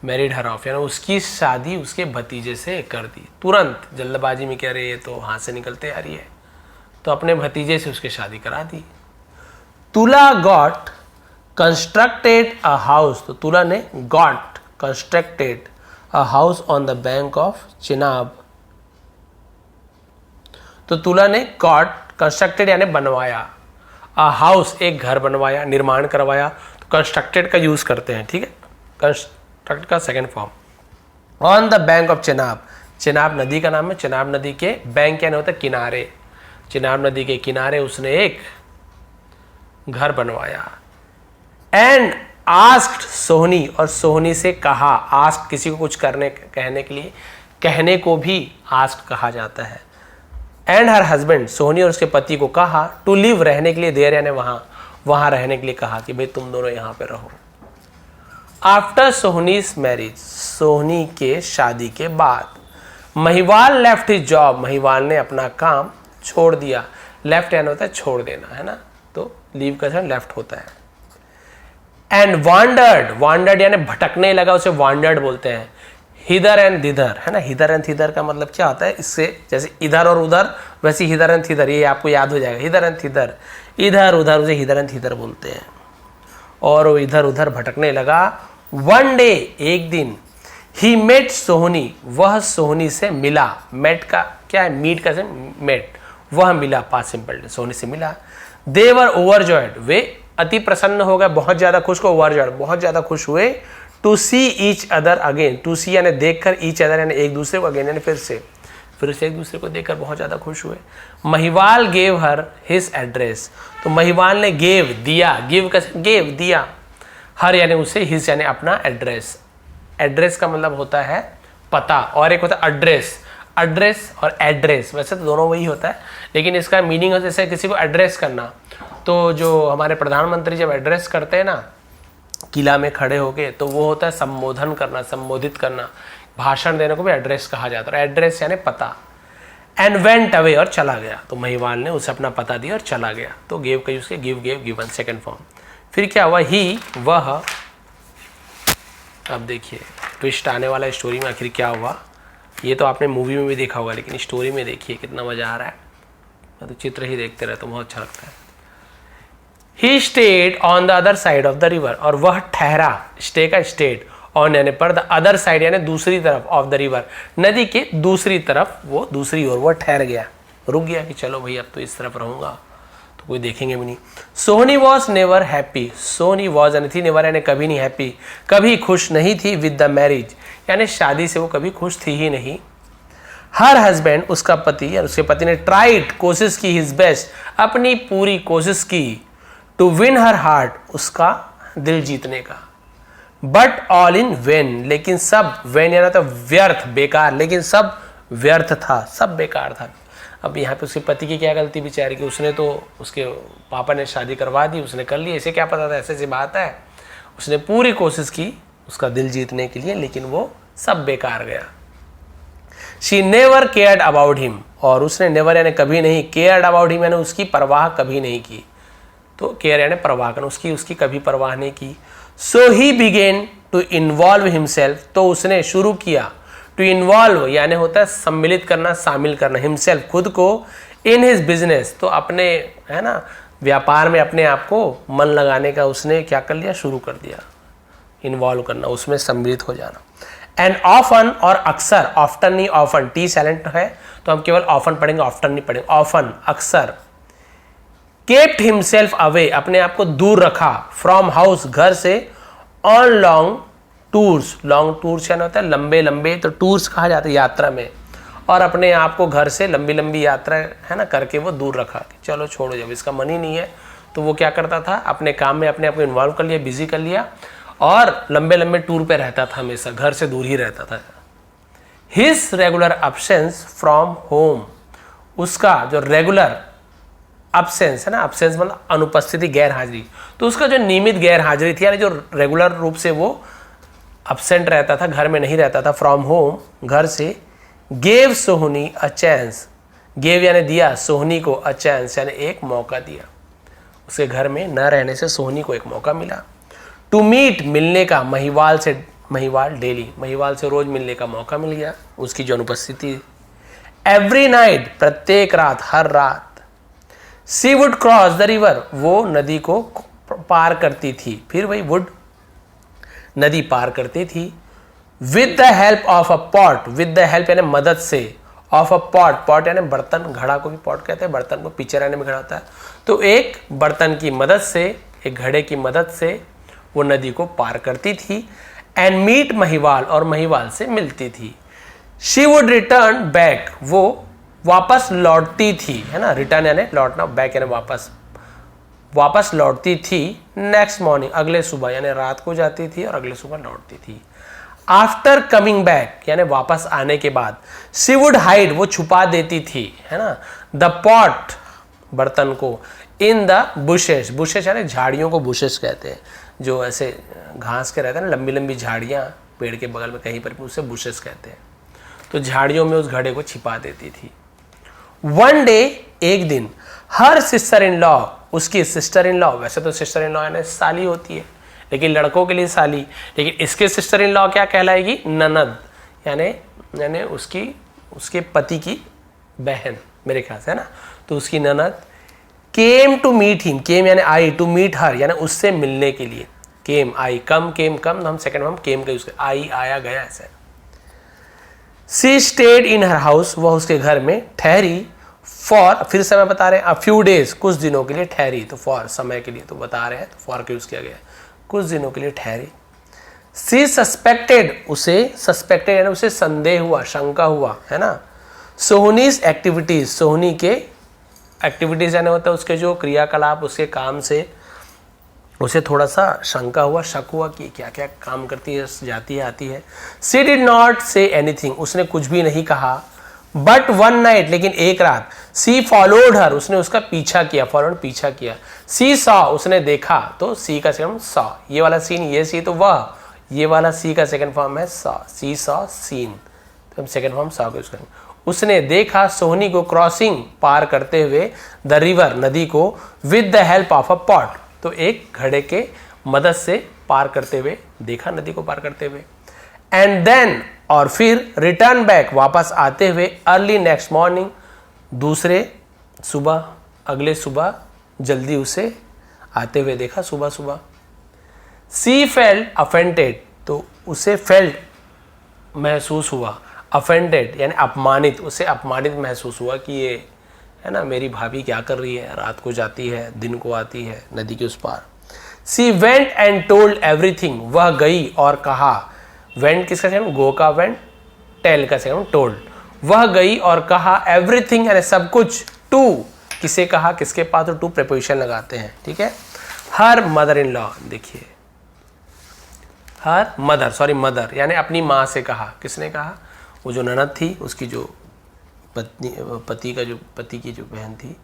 मैरिड हर ऑफ यानी उसकी शादी उसके भतीजे से कर दी, तुरंत, जल्दबाजी में कह रहे हैं तो हाथ से निकलते आ रही है, तो अपने भतीजे से उसकी शादी करा दी। तुला गॉट कंस्ट्रक्टेड अ हाउस, तो तुला ने got constructed a house on the bank of Chenab, तो तुला ने गॉट कंस्ट्रक्टेड यानी बनवाया, अ हाउस, एक घर बनवाया, निर्माण करवाया, तो कंस्ट्रक्टेड का यूज करते हैं, ठीक है, कंस्ट्रक्ट का second form. On the bank of Chenab, Chenab नदी का नाम है, चेनाब नदी के बैंक क्या होता है, किनारे, चेनाब नदी के किनारे उसने एक घर बनवाया। एंड आस्क्ड सोहनी, और सोहनी से कहा, आस्क किसी को कुछ करने कहने के लिए, कहने को भी आस्क कहा जाता है। एंड हर हस्बैंड, सोहनी और उसके पति को कहा, टू लिव, रहने के लिए, देर यानी वहां रहने के लिए कहा कि भाई तुम दोनों यहां पे रहो। आफ्टर सोहनीज मैरिज, सोहनी के शादी के बाद, Mahiwal left his job, Mahiwal ने अपना काम छोड़ दिया। लेफ्ट यानी होता है छोड़ देना, है ना, तो लीव का लेफ्ट होता है। एंड वांडर्ड, वांडर्ड यानी भटकने लगा, उसे वांडर्ड बोलते हैं। हिदर एंड दिधर, है ना, हिदर एंड थिदर का मतलब क्या होता है, इससे जैसे इधर और उधर वैसे हिदर एंड थिदर, ये आपको याद हो जाएगा, हिदर एंड थिदर, इधर उधर, उसे हिदर एंड थिदर बोलते हैं। और वो इधर उधर भटकने लगा। वन डे, एक दिन, ही मेट सोहनी, वह सोहनी से मिला, मेट का क्या है, मीट का से मेट, वह मिला, पास्ट सिंपल, सोहनी से मिला। दे वर ओवरजॉयड, वे अति प्रसन्न हो गए, बहुत ज्यादा खुश को ओवरजॉयड, बहुत ज्यादा खुश हुए। To see each other again, to see यानी देखकर, ईच अदर यानी एक दूसरे को, अगेन यानी फिर से एक दूसरे को देखकर बहुत ज्यादा खुश हुए। Mahiwal gave her his address, तो महिवाल ने गेव दिया, गिव का गेव दिया, हर यानी उसे, हिज यानी अपना एड्रेस, एड्रेस का मतलब होता है पता, और एक होता है एड्रेस, एड्रेस और एड्रेस, वैसे तो दोनों वही होता है, लेकिन इसका मीनिंग है जैसे किसी को एड्रेस करना, तो जो हमारे प्रधानमंत्री जब एड्रेस करते हैं ना किला में खड़े होके, तो वो होता है संबोधन करना, संबोधित करना, भाषण देने को भी एड्रेस कहा जाता है, एड्रेस यानी पता। एंड वेंट अवे, और चला गया, तो महिवाल ने उसे अपना पता दिया और चला गया, तो गेव का यूज किया, give gave given, second form. फिर क्या हुआ, ही, वह, अब देखिए ट्विस्ट आने वाला है स्टोरी में, आखिर क्या हुआ, ये तो आपने मूवी में भी देखा होगा, लेकिन स्टोरी में देखिए कितना मजा आ रहा है, मैं तो चित्र ही देखते रहता हूँ, बहुत अच्छा लगता है। He stayed on the other side of the river, और वह ठहरा, स्टे का स्टेड, ऑन यानी पर, द अदर साइड यानी दूसरी तरफ, ऑफ द रिवर, नदी के दूसरी तरफ, वो दूसरी ओर, वो ठहर गया, रुक गया कि चलो भाई अब तो इस तरफ रहूंगा, तो कोई देखेंगे भी नहीं। Sohni was never happy, Sohni was यानी थी, नेवर यानी कभी नहीं, हैप्पी कभी खुश नहीं थी, विद द मैरिज यानी शादी से वो कभी खुश थी ही नहीं। हर हस्बैंड, उसका पति, उसके पति ने ट्राइड, कोशिश की, हिज बेस्ट, अपनी पूरी कोशिश की, टू विन हर हार्ट, उसका दिल जीतने का। बट ऑल इन वेन, लेकिन सब, वेन यानी तो व्यर्थ, बेकार, लेकिन सब व्यर्थ था, सब बेकार था। अब यहाँ पे उसके पति की क्या गलती बेचारी की, उसने तो उसके पापा ने शादी करवा दी, उसने कर ली, इसे क्या पता था, ऐसे बात है, उसने पूरी कोशिश की उसका दिल जीतने के लिए, लेकिन वो सब बेकार गया। She never cared about him, और उसने नेवर यानी कभी नहीं, केयर्ड अबाउट हिम यानी उसकी परवाह कभी नहीं की, तो केयर यानी परवाह करना, उसकी कभी परवाह नहीं की। So he began to involve himself, तो उसने शुरू किया, टू इन्वॉल्व यानी होता है सम्मिलित करना, शामिल करना, हिमसेल्फ खुद को, इन हिज बिजनेस, तो अपने, है ना, व्यापार में अपने आप को मन लगाने का उसने क्या कर लिया, शुरू कर दिया, इन्वॉल्व करना, उसमें सम्मिलित हो जाना। एंड ऑफन, और अक्सर, ऑफ्टन नहीं ऑफन, टी साइलेंट है तो हम केवल ऑफन पढ़ेंगे, ऑफ्टन नहीं पढ़ेंगे, ऑफन अक्सर। केप्ट हिमसेल्फ अवे, अपने आप को दूर रखा, फ्रॉम हाउस, घर से, on long tours, long tours यानी होता है लंबे लंबे, तो टूर्स कहा जाता है यात्रा में, और अपने आप को घर से लंबी लंबी यात्रा, है ना, करके वो दूर रखा कि चलो छोड़ो, जब इसका मन ही नहीं है तो वो क्या करता था, अपने काम में अपने आप को इन्वॉल्व कर लिया, बिजी कर लिया, और लंबे लंबे टूर पे रहता था, हमेशा घर से दूर ही रहता था। His regular absence from home, उसका जो रेगुलर अब्सेंस है ना, अब्सेंस मतलब अनुपस्थिति, गैर हाजिरी, तो उसका जो नियमित गैर हाजिरी थी, यानी जो रेगुलर रूप से वो अब्सेंट रहता था, घर में नहीं रहता था, फ्रॉम होम, घर से। Gave Sohni a chance, gave यानी दिया, सोहनी को अ चांस यानी एक मौका दिया, उसके घर में न रहने से सोहनी को एक मौका मिला। टू मीट, मिलने का, महिवाल से, महिवाल डेली, महिवाल से रोज मिलने का मौका मिल गया, उसकी जो अनुपस्थिति। एवरी नाइट, प्रत्येक रात, हर रात। सी वुड क्रॉस द रिवर, वो नदी को पार करती थी, फिर वही वुड, नदी पार करती थी। With the help of a pot, with the help यानी मदद से, ऑफ अ पॉट, पॉट यानी बर्तन, घड़ा को भी पॉट कहते हैं, बर्तन को पीछे रहने में घड़ा होता है। तो एक बर्तन की मदद से, एक घड़े की मदद से वो नदी को पार करती थी। एंड मीट महिवाल, और महिवाल से मिलती थी। शी वुड रिटर्न बैक, वो वापस लौटती थी, है ना, रिटर्न यानी लौटना, बैक यानी वापस, वापस लौटती थी। नेक्स्ट मॉर्निंग, अगले सुबह, यानी रात को जाती थी और अगले सुबह लौटती थी। आफ्टर कमिंग बैक यानी वापस आने के बाद, शी वुड हाइड, वो छुपा देती थी, है ना, द पॉट, बर्तन को, इन द बुशेस, बुशेस यानी झाड़ियों को बुशेस कहते हैं, जो ऐसे घास के रहते हैं ना, लंबी लंबी झाड़ियाँ पेड़ के बगल में कहीं पर भी, उसे बुशेस कहते हैं। तो झाड़ियों में उस घड़े को छिपा देती थी। वन डे, एक दिन, हर सिस्टर इन लॉ, उसकी सिस्टर इन लॉ, वैसे तो सिस्टर इन लॉ यानी साली होती है, लेकिन लड़कों के लिए साली, लेकिन इसके सिस्टर इन लॉ क्या कहलाएगी, ननद, यानी उसके पति की बहन मेरे ख्याल से, है ना, तो उसकी ननद। केम टू मीट हिम, केम यानी आई, टू मीट हर यानी उससे मिलने के लिए, केम आई, कम केम कम, हम सेकंड में हम केम का यूज करते, आई आया गया ऐसे। सी स्टेड इन हर हाउस, वह उसके घर में ठहरी। फॉर, फिर समय बता रहे हैं, अ फ्यू डेज, कुछ दिनों के लिए ठहरी, तो फॉर समय के लिए तो बता रहे हैं, तो फॉर का यूज किया गया, कुछ दिनों के लिए ठहरी। सी सस्पेक्टेड, उसे सस्पेक्टेड यानी उसे संदेह हुआ, शंका हुआ, है ना। सोहनीज एक्टिविटीज, सोहनी के एक्टिविटीज यानी होता है उसके जो क्रियाकलाप, उसके काम से उसे थोड़ा सा शंका हुआ, शक हुआ कि क्या क्या काम करती है, जाती है, आती है। सी डिड नॉट से एनीथिंग, उसने कुछ भी नहीं कहा। बट वन नाइट, लेकिन एक रात, सी फॉलोड हर, उसने उसका पीछा किया, फॉलोड पीछा किया। सी सॉ, उसने देखा, तो सी का सेकंड सॉ, ये वाला सीन, ये सी तो वह, ये वाला सी का सेकंड फॉर्म है सॉ, सी सॉ सीन, तो हम सेकंड फॉर्म सॉ को यूज करेंगे। उसने देखा सोहनी को क्रॉसिंग, पार करते हुए, द रिवर, नदी को, with the help of a pot, तो एक घड़े के मदद से पार करते हुए देखा, नदी को पार करते हुए। एंड देन, और फिर रिटर्न बैक, वापस आते हुए, अर्ली नेक्स्ट मॉर्निंग, दूसरे सुबह, अगले सुबह जल्दी उसे आते हुए देखा, सुबह सुबह। सी फेल्ट अफेंडेड, तो उसे फेल्ट महसूस हुआ, अफेंडेड यानी अपमानित, उसे अपमानित महसूस हुआ कि ये, है ना, मेरी भाभी क्या कर रही है, रात को जाती है, दिन को आती है, नदी के उस पार। She went and told everything, वह गई और कहा, वेंट किसका सेकंड, गो का वेंट, टेल का सेकंड टोल्ड, वह गई और कहा, एवरीथिंग यानी सब कुछ, टू किसे कहा, किसके पास, तो टू प्रीपोजिशन लगाते हैं, ठीक है। हर मदर इन लॉ, देखिए, हर मदर, सॉरी मदर यानी अपनी माँ से कहा, किसने कहा, वो जो ननद थी, उसकी जो पति की जो बहन थी,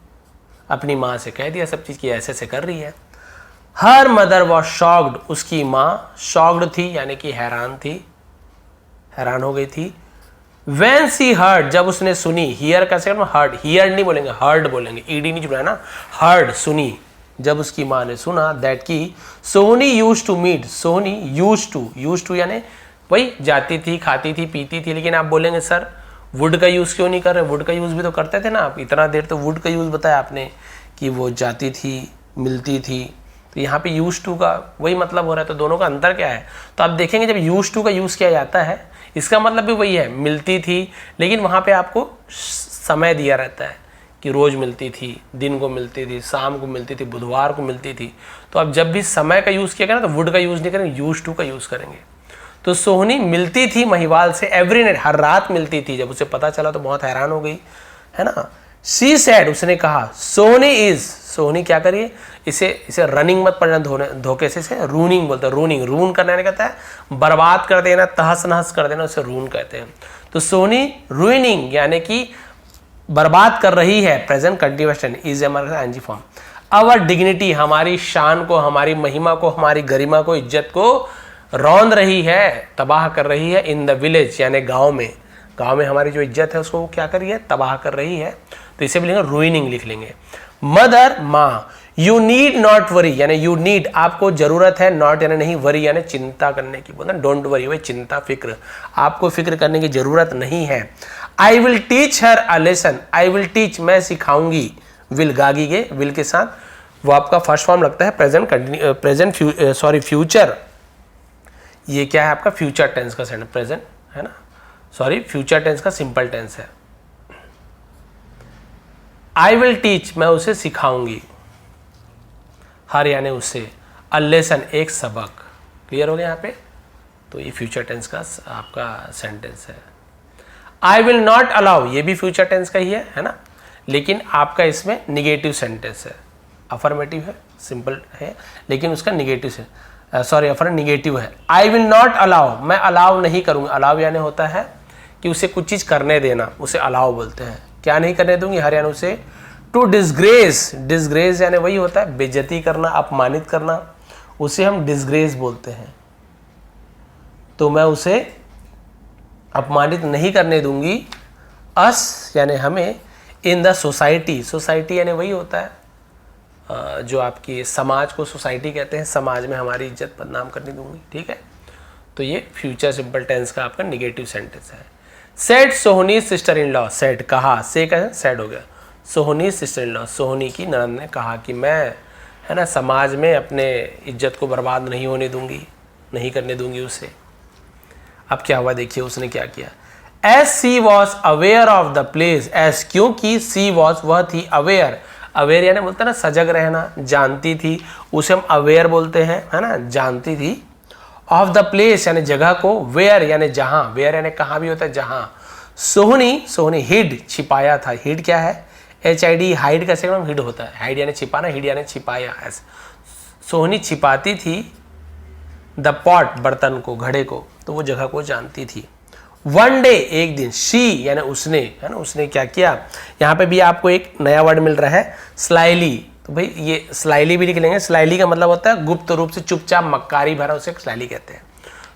अपनी माँ से कह दिया सब चीज़ की ऐसे ऐसे कर रही है। हर मदर वॉज शॉक्ड, उसकी माँ शॉक्ड थी यानी कि हैरान थी, हैरान हो गई थी। When she heard, जब उसने सुनी, हियर का सेकंड हर्ड, हियर नहीं बोलेंगे, हर्ड बोलेंगे, ईडी नहीं जुड़ा है ना, हर्ड सुनी, जब उसकी माँ ने सुना, दैट की Sohni used to meet, Sohni used to यानी वही जाती थी, खाती थी, पीती थी, लेकिन आप बोलेंगे सर वुड का यूज क्यों नहीं कर रहे, वुड का यूज भी तो करते थे ना आप, इतना देर तो वुड का यूज बताया आपने कि वो जाती थी, मिलती थी, तो यहाँ पे यूज टू का वही मतलब हो रहा है, तो दोनों का अंतर क्या है, तो आप देखेंगे जब यूज टू का यूज किया जाता है, इसका मतलब भी वही है, मिलती थी, लेकिन वहाँ पे आपको समय दिया रहता है कि रोज मिलती थी, दिन को मिलती थी, शाम को मिलती थी, बुधवार को मिलती थी, तो अब जब भी समय का यूज किया ना, तो वुड का यूज नहीं करेंगे, यूज टू का यूज करेंगे। तो सोहनी मिलती थी महिवाल से एवरी नाइट, हर रात मिलती थी, जब उसे पता चला तो बहुत हैरान हो गई, है ना। शी सैड, उसने कहा, सोहनी इज, सोहनी क्या करिए, इसे रनिंग मत पढ़ना, धोखे से रूनिंग बोलते हैं, रूनिंग, रून करना नहीं कहता है बर्बाद कर देना, तहस नहस कर देना, उसे रून कहते हैं। तो सोहनी रूइनिंग यानी कि बर्बाद कर रही है, प्रेजेंट कंटिन्यूअस टेंस, इज हमारा एनजी फॉर्म। आवर डिग्निटी, हमारी शान को, हमारी महिमा को, हमारी गरिमा को, इज्जत को रौंद रही है, तबाह कर रही है, इन द विलेज यानी गांव में, गांव में हमारी जो इज्जत है उसको वो क्या कर रही है, तबाह कर रही है, तो इसे भी लिखेंगे रूइनिंग लिख लेंगे। मदर माँ, यू नीड नॉट वरी यानी यू नीड, आपको जरूरत है, नॉट यानी नहीं, वरी यानी चिंता करने की, बोलते हैं डोंट वरी, वही चिंता, फिक्र, आपको फिक्र करने की जरूरत नहीं है। I will teach her a lesson, I will teach, मैं सिखाऊंगी, विल गागी के विल के साथ, वो आपका फर्स्ट फॉर्म लगता है प्रेजेंट फ्यूचर, ये क्या है आपका फ्यूचर टेंस का सेंटेंस, प्रेजेंट है ना, सॉरी फ्यूचर टेंस का सिंपल टेंस है, आई विल टीच, मैं उसे सिखाऊंगी, हर यानी उसे, अ लेसन, एक सबक। क्लियर हो गया यहाँ पे? तो ये फ्यूचर टेंस का आपका सेंटेंस है। आई विल नॉट अलाउ, ये भी फ्यूचर टेंस का ही है ना, लेकिन आपका इसमें निगेटिव सेंटेंस है। अफर्मेटिव है, सिंपल है, लेकिन उसका निगेटिव से निगेटिव है। आई विल नॉट अलाउ, मैं अलाउ नहीं करूंगा। अलाउ यानी होता है कि उसे कुछ चीज करने देना, उसे अलाउ बोलते हैं। क्या नहीं करने दूंगी? हर यानी उसे। टू डिसग्रेस, डिसग्रेस यानी वही होता है बेइज्जती करना, अपमानित करना, उसे हम डिसग्रेस बोलते हैं। तो मैं उसे अपमानित नहीं करने दूंगी, अस यानी हमें, इन द सोसाइटी, सोसाइटी यानी वही होता है जो आपकी समाज को सोसाइटी कहते हैं, समाज में हमारी इज्जत बदनाम करने दूंगी। ठीक है, तो ये फ्यूचर सिंपल टेंस का आपका निगेटिव सेंटेंस है। Said Sohni sister in law, said कहा, से का सेड हो गया, सोहनी सिस्टर इन लॉ, सोहनी की ननद ने कहा कि मैं, है ना, समाज में अपने इज्जत को बर्बाद नहीं होने दूंगी, नहीं करने दूंगी उसे। अब क्या हुआ देखिए, उसने क्या किया। As she was aware of the place, as क्योंकि सी वॉज वह थी, अवेयर, अवेयर यानी बोलते हैं ना सजग रहना, जानती थी, उसे हम अवेयर बोलते हैं, है ना, जानती थी। ऑफ द प्लेस यानी जगह को, वेयर यानी जहां, वेयर यानी कहां भी होता है, जहां। सोहनी, सोहनी हिड, छिपाया था। हिड क्या है? HID, हाइड का सेकंड हिड होता है। हाइड यानी छिपाना, हिड यानी छिपाया। ऐसे सोहनी छिपाती थी द पॉट, बर्तन को, घड़े को, तो वो जगह को जानती थी। वन डे, एक दिन, शी यानी उसने, है ना, उसने क्या किया। यहाँ पे भी आपको एक नया वर्ड मिल रहा है, स्लाइली। तो भाई ये स्लाइली भी लिख लेंगे। स्लाइली का मतलब होता है गुप्त रूप से, चुपचाप, मक्कारी भरा, उसे स्लाइली कहते हैं।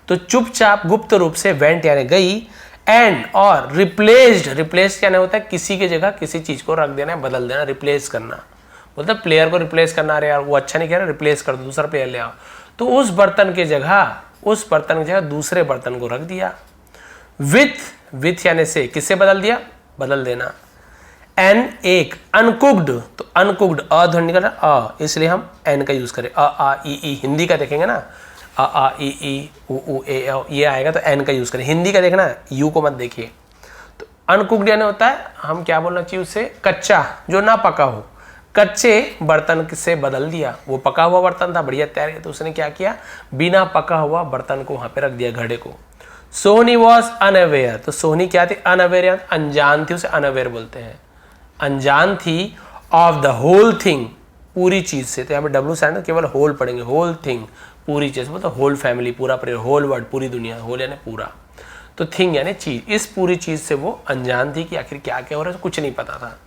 तो चुपचाप, गुप्त रूप से, वेंट यानी गई, एंड और रिप्लेस्ड, रिप्लेस यानी होता है किसी की जगह किसी चीज को रख देना, बदल देना, रिप्लेस करना, मतलब प्लेयर को रिप्लेस करना। अरे यार वो अच्छा नहीं कह रहा, रिप्लेस कर दो, दूसरा प्लेयर ले आओ। तो उस बर्तन की जगह दूसरे बर्तन को रख दिया। विथ यानी से, किससे बदल दिया? बदल देना। एन, एक, अनकुक्ड, तो अनकुक्ड, अ ध्वनि निकल रहा, अ, इसलिए हम एन का यूज करें। अ ई, हिंदी का देखेंगे ना, अ ई उ ए ये आएगा तो एन का यूज करें। हिंदी का देखना, यू को मत देखिए। तो अनकुक्ड यानी होता है, हम क्या बोलना चाहिए उससे, कच्चा, जो ना पका हो। कच्चे बर्तन से बदल दिया, वो पका हुआ बर्तन था, बढ़िया तैयार है, तो उसने क्या किया, बिना पका हुआ बर्तन को वहां पे रख दिया, घड़े को। सोहनी वॉज अनअवेयर, तो सोहनी क्या थी? अनअवेयर, अनजान थी, उसे अनअवेयर बोलते हैं। अनजान थी ऑफ द होल थिंग, पूरी चीज से। तो यहाँ पे डब्ल्यू साइन केवल होल पढ़ेंगे, होल थिंग, पूरी चीज, मतलब होल फैमिली, पूरा परिवार, होल वर्ल्ड, पूरी दुनिया, होल यानी पूरा, तो थिंग यानी चीज, इस पूरी चीज से वो अनजान थी कि आखिर क्या क्या हो रहा है, कुछ नहीं पता था।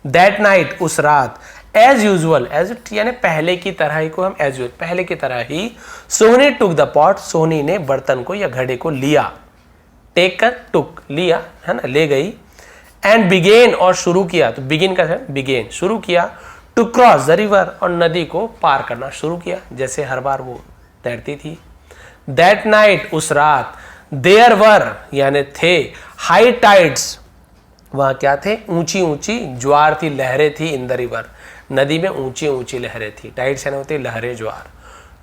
दैट नाइट, उस रात, एज यूजुअल, एज यानी पहले की तरह ही को हम एज यूजुअल, पहले की तरह ही, सोहनी टुक द पॉट, सोहनी ने बर्तन को या घड़े को लिया। टेक कर, टुक, लिया, है ना, ले गई। एंड बिगेन, और शुरू किया, तो बिगिन का है बिगेन, शुरू किया। टू क्रॉस द रिवर, और नदी को पार करना शुरू किया, जैसे हर बार वो तैरती थी। दैट नाइट, उस रात, देयर वर यानी थे, हाई टाइड्स, वहां क्या थे? ऊंची ऊंची ज्वार थी, लहरें थी, इन द रिवर, नदी में ऊंची ऊंची लहरें थी। टाइड्स यानी होती लहरें, ज्वार।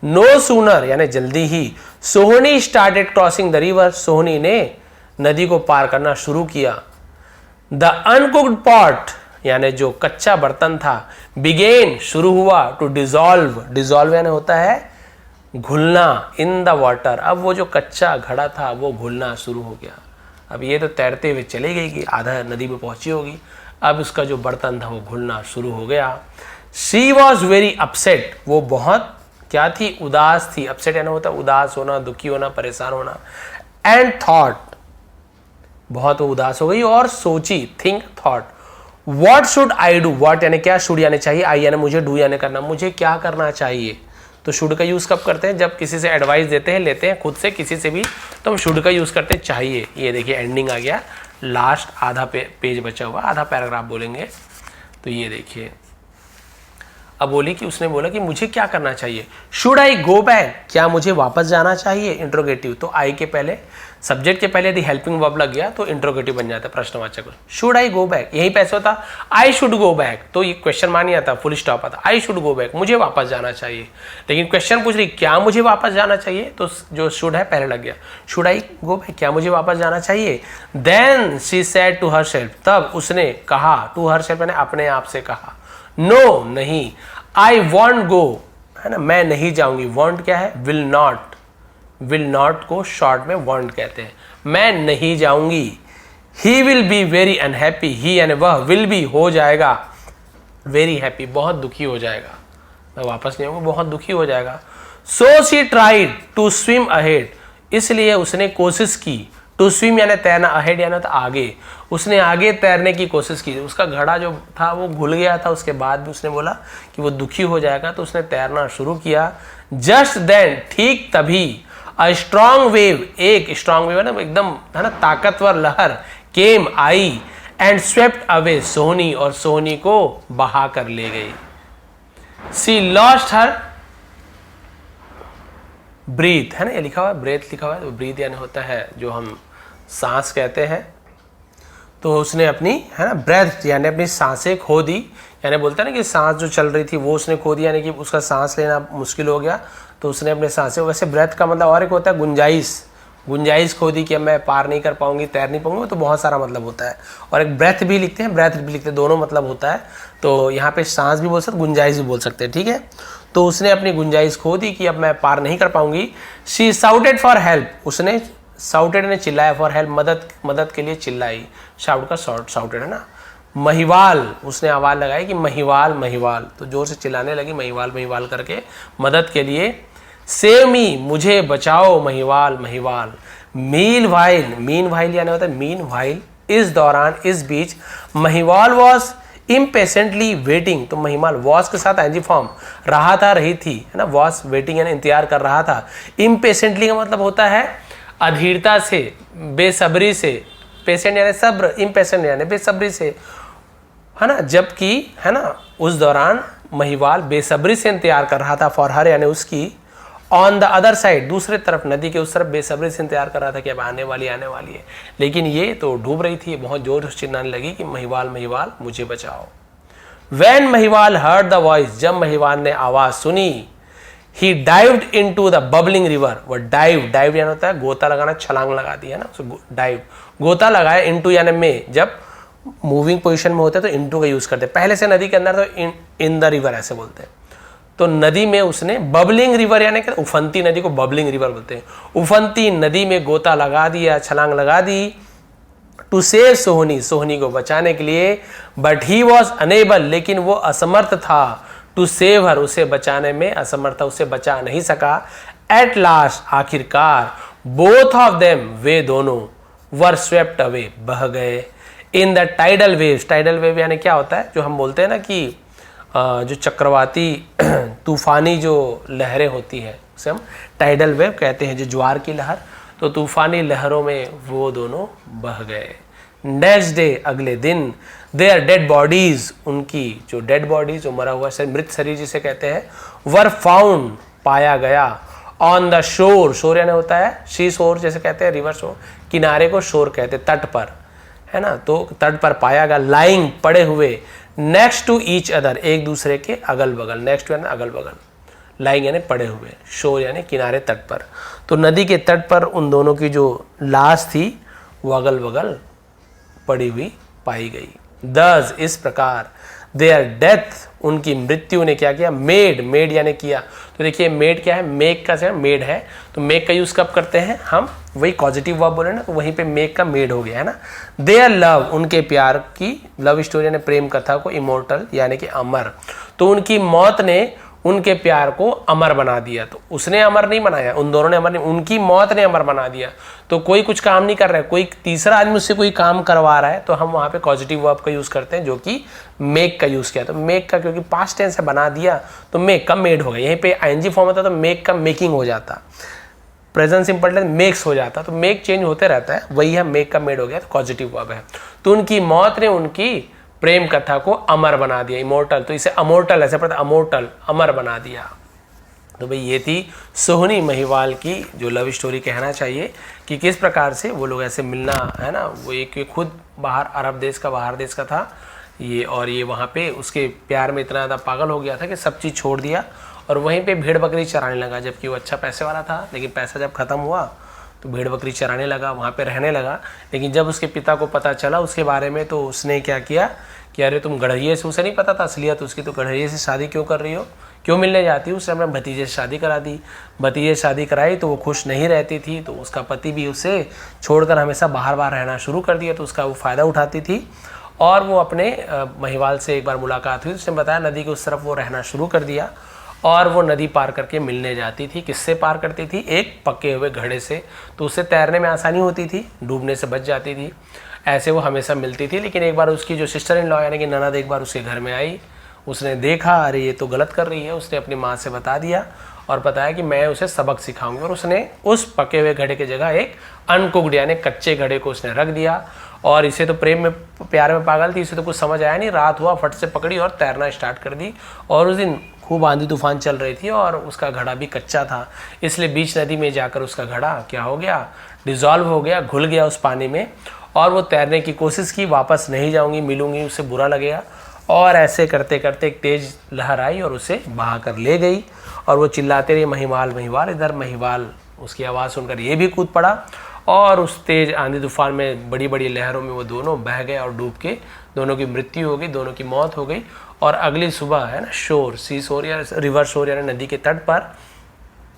नो सूनर यानी जल्दी ही, सोहनी स्टार्टेड क्रॉसिंग द रिवर, सोहनी ने नदी को पार करना शुरू किया। द अनकुक्ड पॉट यानी जो कच्चा बर्तन था, बिगेन शुरू हुआ, टू डिजॉल्व, डिजॉल्व यानी होता है घुलना, इन द वाटर, अब वो जो कच्चा घड़ा था वो घुलना शुरू हो गया। अब ये तो तैरते हुए चली गई कि आधा नदी में पहुंची होगी, अब उसका जो बर्तन था वो घुलना शुरू हो गया। शी वॉज वेरी अपसेट, वो बहुत क्या थी? उदास थी। अपसेट यानी होता है उदास होना, दुखी होना, परेशान होना। एंड थॉट, बहुत उदास हो गई और सोची, think, thought. What should I do, what यानी क्या, शुड यानी चाहिए, आई यानी मुझे, डू यानी करना, मुझे क्या करना चाहिए। तो शुड का यूज कब करते हैं? जब किसी से एडवाइस देते हैं, लेते हैं खुद से किसी से भी, तो हम शुड का यूज करते हैं चाहिए। ये देखिए एंडिंग आ गया, लास्ट आधा पेज बचा हुआ, आधा पैराग्राफ बोलेंगे। तो ये देखिए, अब बोली कि उसने बोला कि मुझे क्या करना चाहिए। शुड आई गो बैक, क्या मुझे वापस जाना चाहिए? इंट्रोगेटिव, तो आई के पहले सब्जेक्ट के पहले यदि हेल्पिंग वर्ब लग गया तो इंट्रोगेटिव बन जाता है प्रश्नवाचक। शुड आई गो बैक, यहीं पे ऐसा होता आई शुड गो बैक, तो ये क्वेश्चन मान नहीं आता, फुल स्टॉप आता, आई शुड गो बैक, मुझे वापस जाना चाहिए। लेकिन क्वेश्चन पूछ रही क्या मुझे वापस जाना चाहिए, तो जो शुड है पहले लग गया, शुड आई गो बैक, क्या मुझे वापस जाना चाहिए। Then she said to herself, तब उसने कहा, टू हरसेल्फ यानी अपने आप से कहा, नो नहीं, आई वॉन्ट गो, है ना, मैं नहीं जाऊंगी। वॉन्ट क्या है, विल नॉट, विल नॉट को शॉर्ट में वॉन्ट कहते हैं, मैं नहीं जाऊंगी। He will be very unhappy, he यानी वह, विल बी हो जाएगा, वेरी हैप्पी बहुत दुखी हो जाएगा, मैं वापस नहीं आऊंगा, बहुत दुखी हो जाएगा। So she tried to swim ahead, इसलिए उसने कोशिश की, टू स्विम यानी तैरना, अहेड यानी तो आगे, उसने आगे तैरने की कोशिश की। उसका घड़ा जो था वो घुल गया था, उसके बाद भी उसने बोला कि वो दुखी हो जाएगा, तो उसने तैरना शुरू किया। जस्ट देन, ठीक तभी, अ स्ट्रॉन्ग वेव, एक स्ट्रॉन्ग वेव है ना, एकदम है ना ताकतवर लहर, केम आई, एंड स्वेप्ट अवे सोहनी, और सोहनी को बहा कर ले गई। सी लॉस्ट हर ब्रीथ, है ना, ये लिखा हुआ है ब्रेथ लिखा हुआ है, तो ब्रीथ यानी होता है जो हम सांस कहते हैं। तो उसने अपनी, है ना, ब्रेथ यानी अपनी सांसें खो दी, यानी बोलते हैं ना कि सांस जो चल रही थी वो उसने खो दी, यानी कि उसका सांस लेना मुश्किल हो गया, तो उसने अपने सांसें, वैसे ब्रेथ का मतलब और एक होता है गुंजाइश, गुंजाइश खो दी कि मैं पार नहीं कर पाऊंगी, तैर नहीं पाऊंगी, तो बहुत सारा मतलब होता है। और एक ब्रेथ भी लिखते हैं, ब्रेथ भी लिखते हैं, दोनों मतलब होता है। तो यहाँ पे सांस भी बोल सकते, गुंजाइश भी बोल सकते हैं, ठीक है। तो उसने अपनी गुंजाइश खो दी कि अब मैं पार नहीं कर पाऊंगी। शी साउटेड फॉर हेल्प, उसने साउटेड ने चिल्लाया, फॉर हेल्प मदद के लिए चिल्लाई, शाउट का साउटेड है ना। महिवाल, उसने आवाज लगाई कि महिवाल महिवाल, तो जोर से चिल्लाने लगी महिवाल महिवाल करके मदद के लिए। सेव मी, मुझे बचाओ महिवाल महिवाल। मीन वाइल यानी होता है मीन वाइल, इस दौरान, इस बीच। महिवाल वॉज इम्पेशेंटली वेटिंग, तो महिवाल वॉज के साथ एनजी फॉर्म, रहा था, रही थी, है ना, वॉज वेटिंग यानी इंतजार कर रहा था। इम्पेशेंटली का मतलब होता है अधीरता से, बेसब्री से, पेशेंट यानी सब्र, इम्पेशेंट यानी बेसब्री से, है ना, जबकि, है ना, उस दौरान महिवाल बेसब्री से इंतजार कर रहा था, फॉर हर यानी उसकी। ऑन द अदर साइड, दूसरे तरफ, नदी के उस तरफ बेसब्री से इंतजार कर रहा था कि अब आने वाली है, लेकिन ये तो डूब रही थी, बहुत जोर से चिल्लाने लगी कि महिवाल महिवाल मुझे बचाओ। When Mahiwal heard the voice, जब महिवाल ने आवाज सुनी, he dived into the bubbling river, वो डाइव यानी होता है गोता लगाना, छलांग लगा दी, है ना, डाइव, गोता लगाया, into यानी में, जब मूविंग पोजीशन में होते हैं तो into का यूज करते हैं, पहले से नदी के अंदर तो इन द रिवर ऐसे बोलते हैं। तो नदी में उसने, बबलिंग रिवर यानी कि उफनती नदी को बबलिंग रिवर बोलते हैं, उफनती नदी में गोता लगा दिया, छलांग लगा दी। टू सेव सोहनी को बचाने के लिए। बट ही वॉज अनेबल, लेकिन वो असमर्थ था। टू सेव हर, उसे बचाने में असमर्थ था, उसे बचा नहीं सका। एट लास्ट, आखिरकार, बोथ ऑफ देम, वे दोनों, वर स्वेप्ट अवे, बह गए। In the tidal waves, tidal wave यानी क्या होता है, जो हम बोलते हैं ना कि जो चक्रवाती तूफानी जो लहरें होती हैं उसे हम टाइडल वेव कहते हैं, जो ज्वार की लहर, तो तूफानी लहरों में वो दोनों बह गए। नेक्स्ट डे, अगले दिन, देयर डेड बॉडीज, उनकी जो डेड बॉडीज, जो मरा हुआ शरीर, मृत शरीर जिसे कहते हैं, वर फाउंड, पाया गया। ऑन द शोर, शोर यानी होता है सी शोर जैसे कहते हैं, रिवर शोर, किनारे को शोर कहते हैं, तट पर, है ना, तो तट पर पाया गया। लाइंग, पड़े हुए। नेक्स्ट टू ईच अदर, एक दूसरे के अगल बगल, नेक्स्ट यानी अगल बगल, लाइंग यानी पड़े हुए, शोर यानी किनारे, तट पर। तो नदी के तट पर उन दोनों की जो लाश थी वो अगल बगल पड़ी हुई पाई गई। दस, इस प्रकार, देयर डेथ, उनकी मृत्यु ने क्या किया, मेड यानी किया। तो देखिए मेड क्या है, मेक का से मेड है, तो मेक का यूज कब करते हैं हम, वही पॉजिटिव वर्ब बोले ना, तो वहीं पे मेक का मेड हो गया, है ना। देयर लव, उनके प्यार की, लव स्टोरी यानी प्रेम कथा को, इमोर्टल यानी कि अमर। तो उनकी मौत ने उनके प्यार को अमर बना दिया। तो उसने अमर नहीं बनाया, उन दोनों ने अमर नहीं, उनकी मौत ने अमर बना दिया। तो कोई कुछ काम नहीं कर रहा है, कोई तीसरा आदमी उससे कोई काम करवा रहा है, तो हम वहां पे पॉजिटिव वर्ब का यूज करते हैं, जो कि मेक का यूज किया। तो मेक का क्योंकि पास्ट टेंस है, बना दिया, तो मेक का मेड हो गया। यहीं पे आईएनजी फॉर्म होता तो मेक का मेकिंग हो जाता, प्रेजेंट सिंपल टेंस मेक्स हो जाता, तो मेक चेंज होते रहता है, वही है मेक का मेड हो गया, तो पॉजिटिव वर्ब है। तो उनकी मौत ने उनकी प्रेम कथा को अमर बना दिया, इमोर्टल, तो इसे अमोर्टल ऐसे पढ़ता, अमोर्टल, अमर बना दिया। तो भाई ये थी सोहनी महिवाल की जो लव स्टोरी कहना चाहिए कि किस प्रकार से वो लोग ऐसे मिलना, है ना, वो एक खुद बाहर अरब देश का, बाहर देश का था ये, और ये वहाँ पे उसके प्यार में इतना ज़्यादा पागल हो गया था कि सब चीज़ छोड़ दिया और वहीं पे भेड़ बकरी चराने लगा। जबकि वो अच्छा पैसे वाला था, लेकिन पैसा जब ख़त्म हुआ तो भेड़ बकरी चराने लगा, वहाँ पे रहने लगा। लेकिन जब उसके पिता को पता चला उसके बारे में, तो उसने क्या किया कि अरे तुम गढ़िये से, उसे नहीं पता था असलियत उसकी, तो गढ़िये से शादी क्यों कर रही हो, क्यों मिलने जाती हो। उसने अपने भतीजे से शादी करा दी। भतीजे से शादी कराई तो वो खुश नहीं रहती थी, तो उसका पति भी उसे छोड़कर हमेशा बाहर बाहर रहना शुरू कर दिया, तो उसका वो फ़ायदा उठाती थी। और वो अपने महिवाल से एक बार मुलाकात हुई, उसने बताया नदी के उस तरफ वो रहना शुरू कर दिया और वो नदी पार करके मिलने जाती थी। किससे पार करती थी? एक पके हुए घड़े से, तो उससे तैरने में आसानी होती थी, डूबने से बच जाती थी। ऐसे वो हमेशा मिलती थी। लेकिन एक बार उसकी जो सिस्टर इन लॉ यानी कि ननद एक बार उसके घर में आई, उसने देखा अरे ये तो गलत कर रही है, उसने अपनी माँ से बता दिया और बताया कि मैं उसे सबक सिखाऊंगी। और उसने उस पके हुए घड़े की जगह एक अनकुक्ड यानी कच्चे घड़े को उसने रख दिया। और इसे तो प्रेम में, प्यार में पागल थी, इसे तो कुछ समझ आया नहीं। रात हुआ, फट से पकड़ी और तैरना स्टार्ट कर दी। और उस दिन खूब आंधी तूफान चल रही थी और उसका घड़ा भी कच्चा था, इसलिए बीच नदी में जाकर उसका घड़ा क्या हो गया, डिज़ोल्व हो गया, घुल गया उस पानी में। और वो तैरने की कोशिश की, वापस नहीं जाऊंगी, मिलूंगी, उससे बुरा लगेगा। और ऐसे करते करते एक तेज लहर आई और उसे बहा कर ले गई। और वो चिल्लाते रहे महिवाल महिवाल। इधर महिवाल उसकी आवाज़ सुनकर ये भी कूद पड़ा और उस तेज आंधी तूफान में बड़ी बड़ी लहरों में वो दोनों बह गए और डूब के दोनों की मृत्यु हो गई, दोनों की मौत हो गई। और अगली सुबह, है ना, शोर, सी शोर या रिवर शोर यानी नदी के तट पर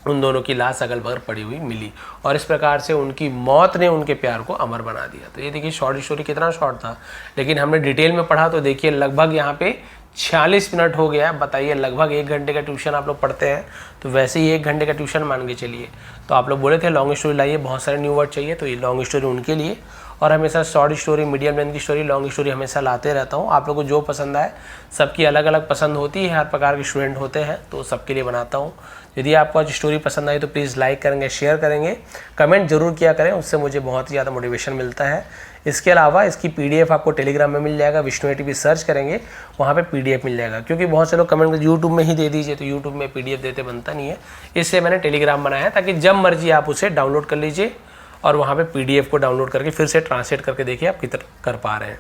उन दोनों की लाश अगल बगल पड़ी हुई मिली। और इस प्रकार से उनकी मौत ने उनके प्यार को अमर बना दिया। तो ये देखिए शॉर्ट स्टोरी कितना शॉर्ट था, लेकिन हमने डिटेल में पढ़ा तो देखिए लगभग यहाँ पे 46 मिनट हो गया। बताइए, लगभग 1 घंटे का ट्यूशन आप लोग पढ़ते हैं, तो वैसे ही 1 घंटे का ट्यूशन मान के चलिए। तो आप लोग बोले थे लॉन्ग स्टोरी लाइए, बहुत सारे न्यू वर्ड चाहिए, तो ये लॉन्ग स्टोरी उनके लिए। और हमेशा शॉर्ट स्टोरी, मीडियम लेंथ की स्टोरी, लॉन्ग स्टोरी हमेशा लाते रहता हूँ। आप लोग को जो पसंद आए, सबकी अलग अलग पसंद होती है, हर प्रकार के स्टूडेंट होते हैं, तो सबके लिए बनाता हूँ। यदि आपको आज स्टोरी पसंद आई तो प्लीज़ लाइक करेंगे, शेयर करेंगे, कमेंट जरूर किया करें, उससे मुझे बहुत ही ज़्यादा मोटिवेशन मिलता है। इसके अलावा इसकी PDF आपको टेलीग्राम में मिल जाएगा, विष्णु ATP सर्च करेंगे, वहाँ पे PDF मिल जाएगा। क्योंकि बहुत से लोग कमेंट यूट्यूब में ही दे दीजिए, तो यूट्यूब में PDF देते बनता नहीं है, इसलिए मैंने टेलीग्राम बनाया है, ताकि जब मर्जी आप उसे डाउनलोड कर लीजिए और वहाँ पे PDF को डाउनलोड करके फिर से ट्रांसलेट करके देखिए आप कितना कर पा रहे हैं।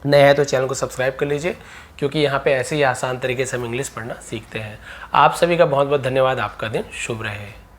नए हैं तो चैनल को सब्सक्राइब कर लीजिए, क्योंकि यहाँ पे ऐसे ही आसान तरीके से हम इंग्लिश पढ़ना सीखते हैं। आप सभी का बहुत बहुत धन्यवाद। आपका दिन शुभ रहे।